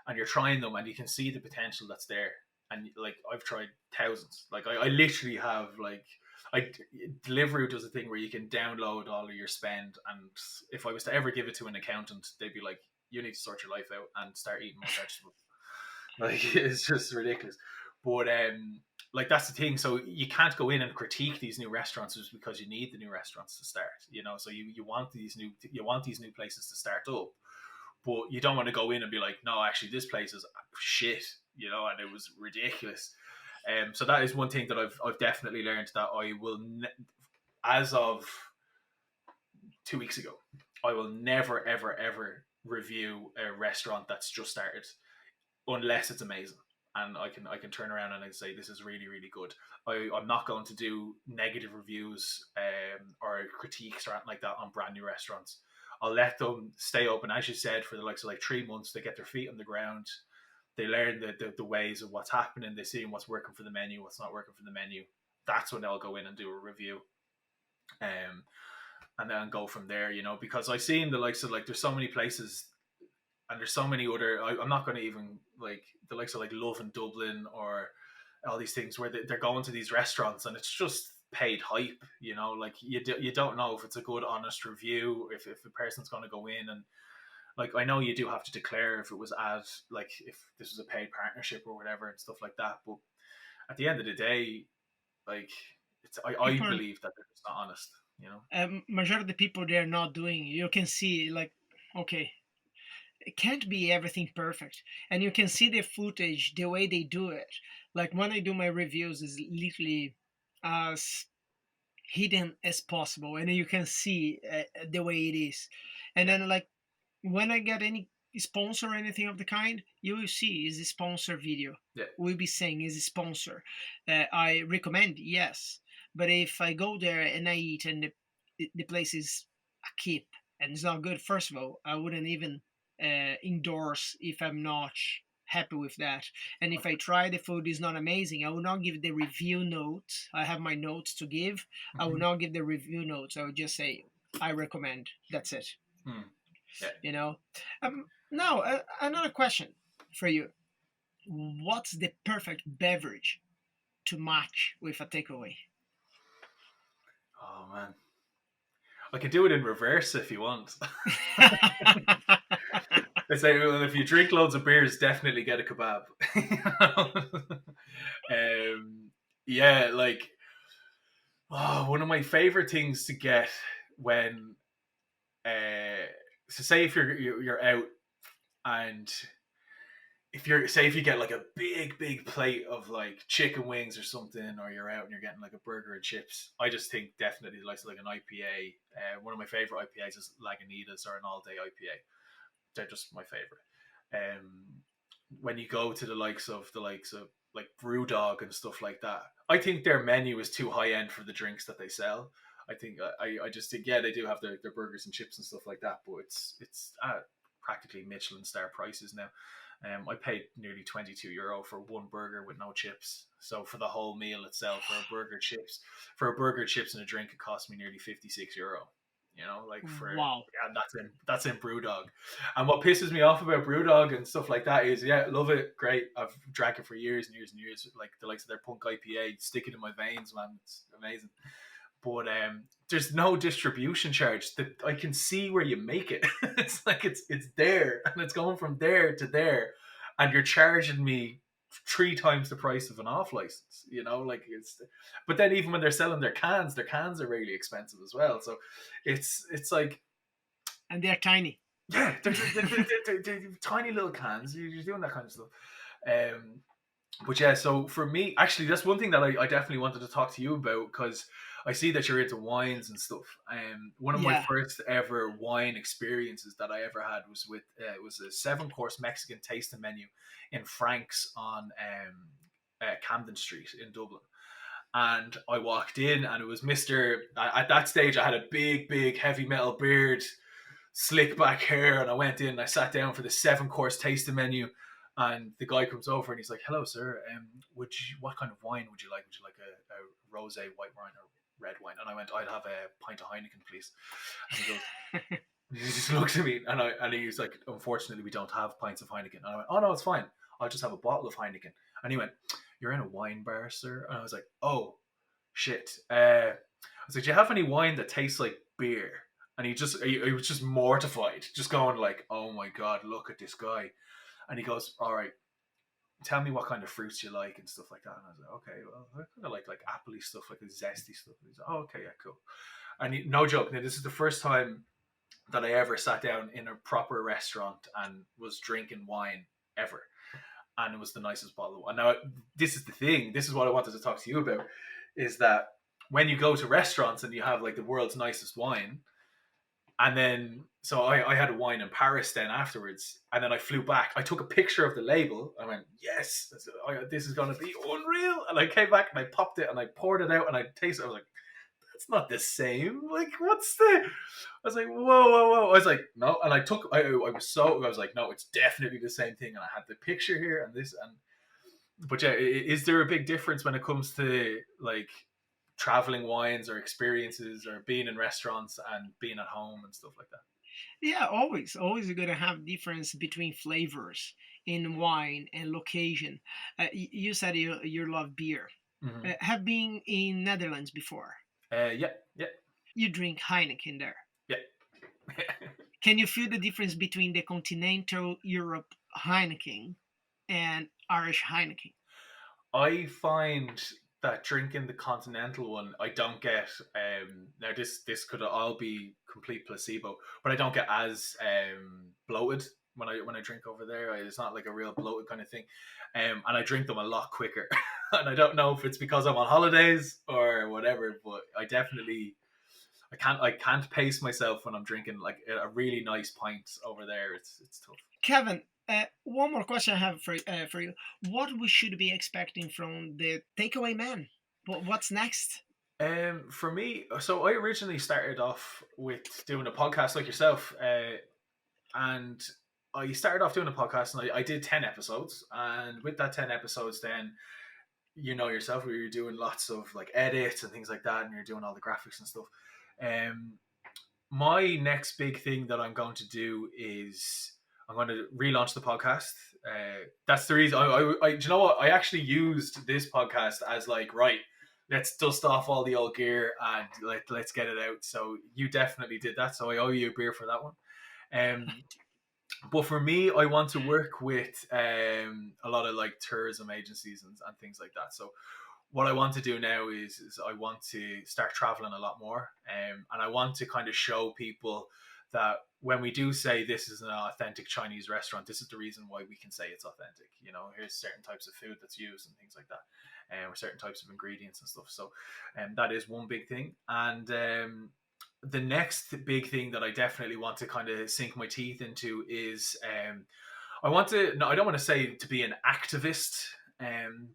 and you're trying them and you can see the potential that's there and like I've tried thousands like I literally have like I Deliveroo does a thing where you can download all of your spend and if I was to ever give it to an accountant they'd be like you need to sort your life out and start eating more vegetables like it's just ridiculous but like that's the thing. So you can't go in and critique these new restaurants just because you need the new restaurants to start. You know, so you want you want these new places to start up, but you don't want to go in and be like, no, actually this place is shit. You know, and it was ridiculous. So that is one thing that I've definitely learned that I will, as of 2 weeks ago, I will never ever ever review a restaurant that's just started unless it's amazing and I can turn around and I say this is really really good. I'm not going to do negative reviews or critiques or anything like that on brand new restaurants. I'll let them stay open, as you said, for the likes of like 3 months. They get their feet on the ground. They learn the ways of what's happening. They see what's working for the menu, what's not working for the menu. That's when they'll go in and do a review. Um, and then go from there, you know, because I've seen the likes of like there's so many places and there's so many other I'm not going to even like the likes of like Love in Dublin or all these things where they're going to these restaurants and it's just paid hype, you know, like you don't know if it's a good honest review if the person's going to go in and like I know you do have to declare if it was ad like if this was a paid partnership or whatever and stuff like that, but at the end of the day like I
People,
believe that they're just not honest, you know.
majority of the people they're not doing. You can see like, okay, it can't be everything perfect, and you can see the footage, the way they do it. Like when I do my reviews, is literally as hidden as possible, and you can see the way it is. And
Yeah.
then like when I get any sponsor or anything of the kind, you will see is a sponsor video.
Yeah.
We'll be saying is a sponsor. I recommend, yes, but if I go there and I eat and the place is a keep and it's not good, first of all, I wouldn't even endorse if I'm not happy with that. And if I try the food is not amazing, I will not give the review notes. I have my notes to give. I will
Mm-hmm.
not give the review notes. I would just say I recommend. That's it.
Mm. Yeah.
You know. Now another question for you: what's the perfect beverage to match with a takeaway?
Oh man, I could do it in reverse if you want. They say, well, if you drink loads of beers, definitely get a kebab. um, yeah, like one of my favorite things to get when, so say if you're out and if you're say if you get like a big plate of like chicken wings or something, or you're out and you're getting like a burger and chips, I just think definitely like an IPA. One of my favorite IPAs is Lagunitas or an all day IPA. They're just my favorite. When you go to the likes of like BrewDog and stuff like that, I think their menu is too high end for the drinks that they sell. I think I just think yeah they do have their burgers and chips and stuff like that, but it's practically Michelin star prices now. I paid nearly €22 for one burger with no chips. So for the whole meal itself, for a burger, chips, and a drink, it cost me nearly €56. You know, like for
Wow.
yeah, that's in BrewDog. And what pisses me off about BrewDog and stuff like that is, yeah, love it, great. I've drank it for years and years and years. Like the likes of their Punk IPA, stick it in my veins, man. It's amazing. But there's no distribution charge. That I can see where you make it. It's like it's there, and it's going from there to there, and you're charging me three times the price of an off license. You know, like it's. But then even when they're selling their cans are really expensive as well. So it's like
And they're tiny.
yeah, they're tiny little cans. You're doing that kind of stuff. Um, but yeah, so for me, actually, that's one thing that I definitely wanted to talk to you about because I see that you're into wines and stuff. One of my
Yeah.
first ever wine experiences that I ever had was with it was a 7 course Mexican tasting menu in Frank's on Camden Street in Dublin. And I walked in, and it was Mister. At that stage, I had a big heavy metal beard, slick back hair, and I went in and I sat down for the 7 course tasting menu. And the guy comes over and he's like, "Hello, sir. What kind of wine would you like? Would you like a rosé, white wine, or red wine?" And I went, "I'd have a pint of Heineken, please." And he goes, he just looks at me, and he's like, "Unfortunately, we don't have pints of Heineken." And I went, "Oh no, it's fine. I'll just have a bottle of Heineken." And he went, "You're in a wine bar, sir?" And I was like, "Oh shit." I was like, "Do you have any wine that tastes like beer?" And he was just mortified, just going like, "Oh my god, look at this guy." And he goes, "All right, tell me what kind of fruits you like and stuff like that." And I was like, "Okay, well, I kind of like appley stuff, like the zesty stuff." And he's like, "Oh, okay, yeah, cool." And no joke, now this is the first time that I ever sat down in a proper restaurant and was drinking wine ever, and it was the nicest bottle of wine. Now, this is the thing. This is what I wanted to talk to you about. Is that when you go to restaurants and you have like the world's nicest wine, and then so I had a wine in Paris then afterwards, and then I flew back. I took a picture of the label. I went, "Yes, this is going to be unreal." And I came back and I popped it and I poured it out and I tasted it. I was like, "That's not the same. Like, what's the?" I was like, "Whoa!" I was like, "No," and I was like, "No, it's definitely the same thing." And I had the picture here and this and but yeah, is there a big difference when it comes to like traveling wines or experiences or being in restaurants and being at home and stuff like that?
Yeah, always you're gonna have difference between flavors in wine and location. You said you love beer.
Mm-hmm.
Have been in Netherlands before.
Yeah, yeah,
You drink Heineken there.
yeah.
Can you feel the difference between the continental Europe Heineken and Irish Heineken?
I find that drinking the continental one, I don't get. Now this could all be complete placebo, but I don't get as bloated when I drink over there. It's not like a real bloated kind of thing, and I drink them a lot quicker. And I don't know if it's because I'm on holidays or whatever, but I can't pace myself when I'm drinking like a really nice pint over there. It's tough.
Kevin, one more question I have for you. What we should be expecting from the takeaway man? What's next?
For me, so I originally started off with doing a podcast like yourself, and I started off doing a podcast, and I did 10 episodes, and with that 10 episodes, then you know yourself, where you're doing lots of like edits and things like that, and you're doing all the graphics and stuff. Um, my next big thing that I'm going to do is I'm going to relaunch the podcast. That's the reason. do you know what? I actually used this podcast as like, right, let's dust off all the old gear and let's get it out. So you definitely did that. So I owe you a beer for that one. Um, but for me, I want to work with a lot of like tourism agencies and things like that. So what I want to do now is I want to start traveling a lot more, and I want to kind of show people that when we do say this is an authentic Chinese restaurant, this is the reason why we can say it's authentic. Here's certain types of food that's used and things like that, or certain types of ingredients and stuff. So, that is one big thing. And the next big thing that I definitely want to kind of sink my teeth into is I want to. No, I don't want to say to be an activist,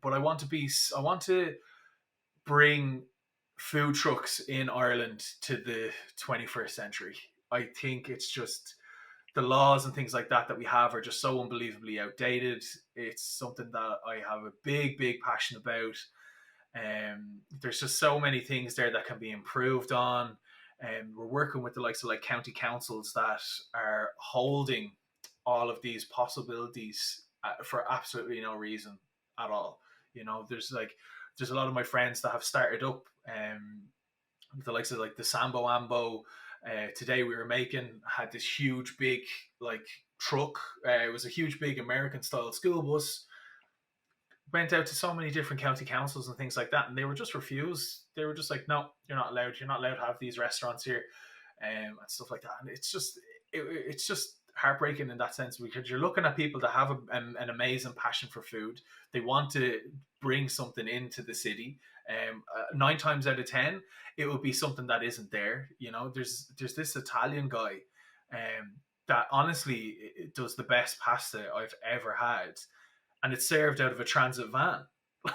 but I want to be. I want to bring food trucks in Ireland to the 21st century. I think it's just the laws and things like that we have are just so unbelievably outdated. It's something that I have a big passion about. There's just so many things there that can be improved on. We're working with the likes of like county councils that are holding all of these possibilities for absolutely no reason at all. There's a lot of my friends that have started up the likes of like the Sambo Ambo. Today we were had this huge big like truck. It was a huge big American style school bus. Went out to so many different county councils and things like that, and they were just refused. They were just like, no, you're not allowed. You're not allowed to have these restaurants here, and stuff like that. And it's just heartbreaking in that sense, because you're looking at people that have an amazing passion for food. They want to bring something into the city. 9 times out of 10, it will be something that isn't there. There's this Italian guy that honestly does the best pasta I've ever had, and it's served out of a transit van.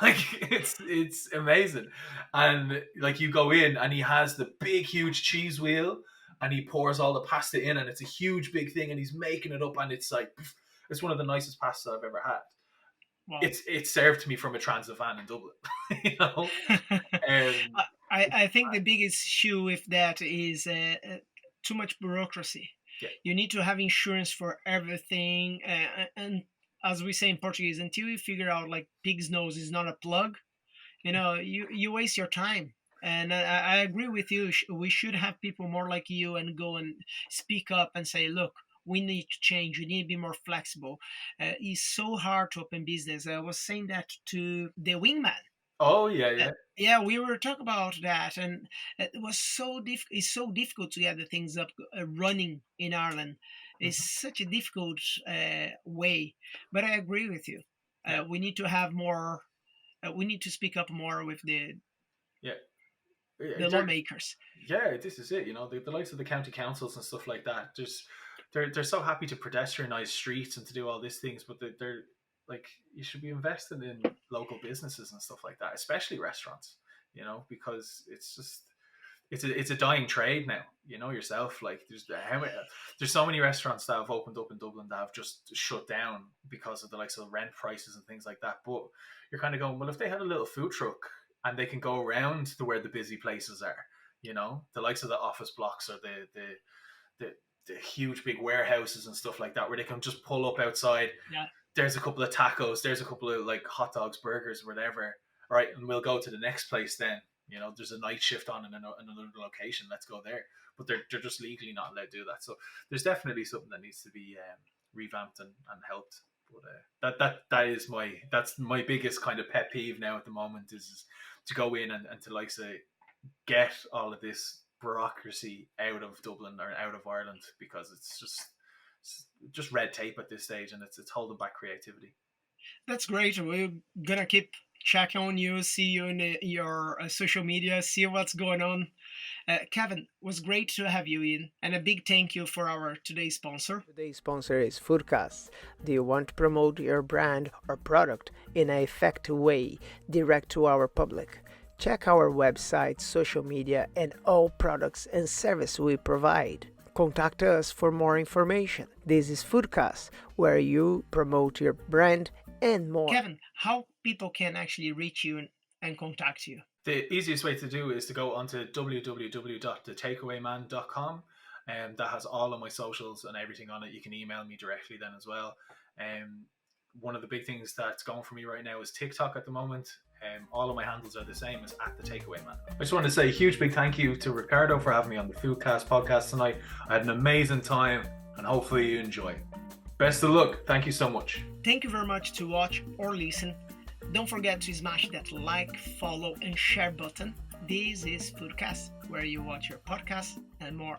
Like it's amazing. And like you go in and he has the big huge cheese wheel and he pours all the pasta in, and it's a huge big thing, and he's making it up, and it's like it's one of the nicest pastas I've ever had.
Wow.
It's served to me from a transit van in Dublin.
I think the biggest issue with that is too much bureaucracy.
Yeah.
You need to have insurance for everything, and as we say in Portuguese, until you figure out like pig's nose is not a plug, you waste your time. And I agree with you. We should have people more like you and go and speak up and say, look, we need to change. We need to be more flexible. It's so hard to open business. I was saying that to the wingman.
Oh yeah.
Yeah, we were talking about that, and it was so It's so difficult to get the things up running in Ireland. It's such a difficult way, but I agree with you. We need to have more. We need to speak up more with the lawmakers.
Yeah, this is it. The likes of the county councils and stuff like that. They're so happy to pedestrianize streets and to do all these things, but they're like, you should be investing in local businesses and stuff like that, especially restaurants. Because it's a dying trade now. Yourself, like there's so many restaurants that have opened up in Dublin that have just shut down because of the likes of rent prices and things like that. But you're kind of going, well, if they had a little food truck and they can go around to where the busy places are, the likes of the office blocks or the huge big warehouses and stuff like that, where they can just pull up outside.
Yeah.
There's a couple of tacos, there's a couple of like hot dogs, burgers, whatever. All right, and we'll go to the next place then. There's a night shift on in another location. Let's go there. But they're just legally not allowed to do that. So there's definitely something that needs to be revamped and helped. But that's my biggest kind of pet peeve now at the moment is to go in and to like say get all of this bureaucracy out of Dublin or out of Ireland, because it's just red tape at this stage, and it's holding back creativity.
That's great. We're gonna keep checking on you, see you in your social media, see what's going on. Kevin, was great to have you in, and a big thank you for our today's sponsor.
Today's sponsor is Foodcast. Do you want to promote your brand or product in an effective way direct to our public? Check our website, social media, and all products and services we provide. Contact us for more information. This is Foodcast, where you promote your brand and more.
Kevin, how people can actually reach you and contact you?
The easiest way to do is to go onto www.thetakeawayman.com, and that has all of my socials and everything on it. You can email me directly then as well. One of the big things that's going for me right now is TikTok at the moment. All of my handles are the same as @thetakeawayman. I just want to say a huge big thank you to Ricardo for having me on the Foodcast podcast tonight. I had an amazing time, and hopefully you enjoy. Best of luck. Thank you so much.
Thank you very much to watch or listen. Don't forget to smash that like, follow, and share button. This is Foodcast, where you watch your podcast and more.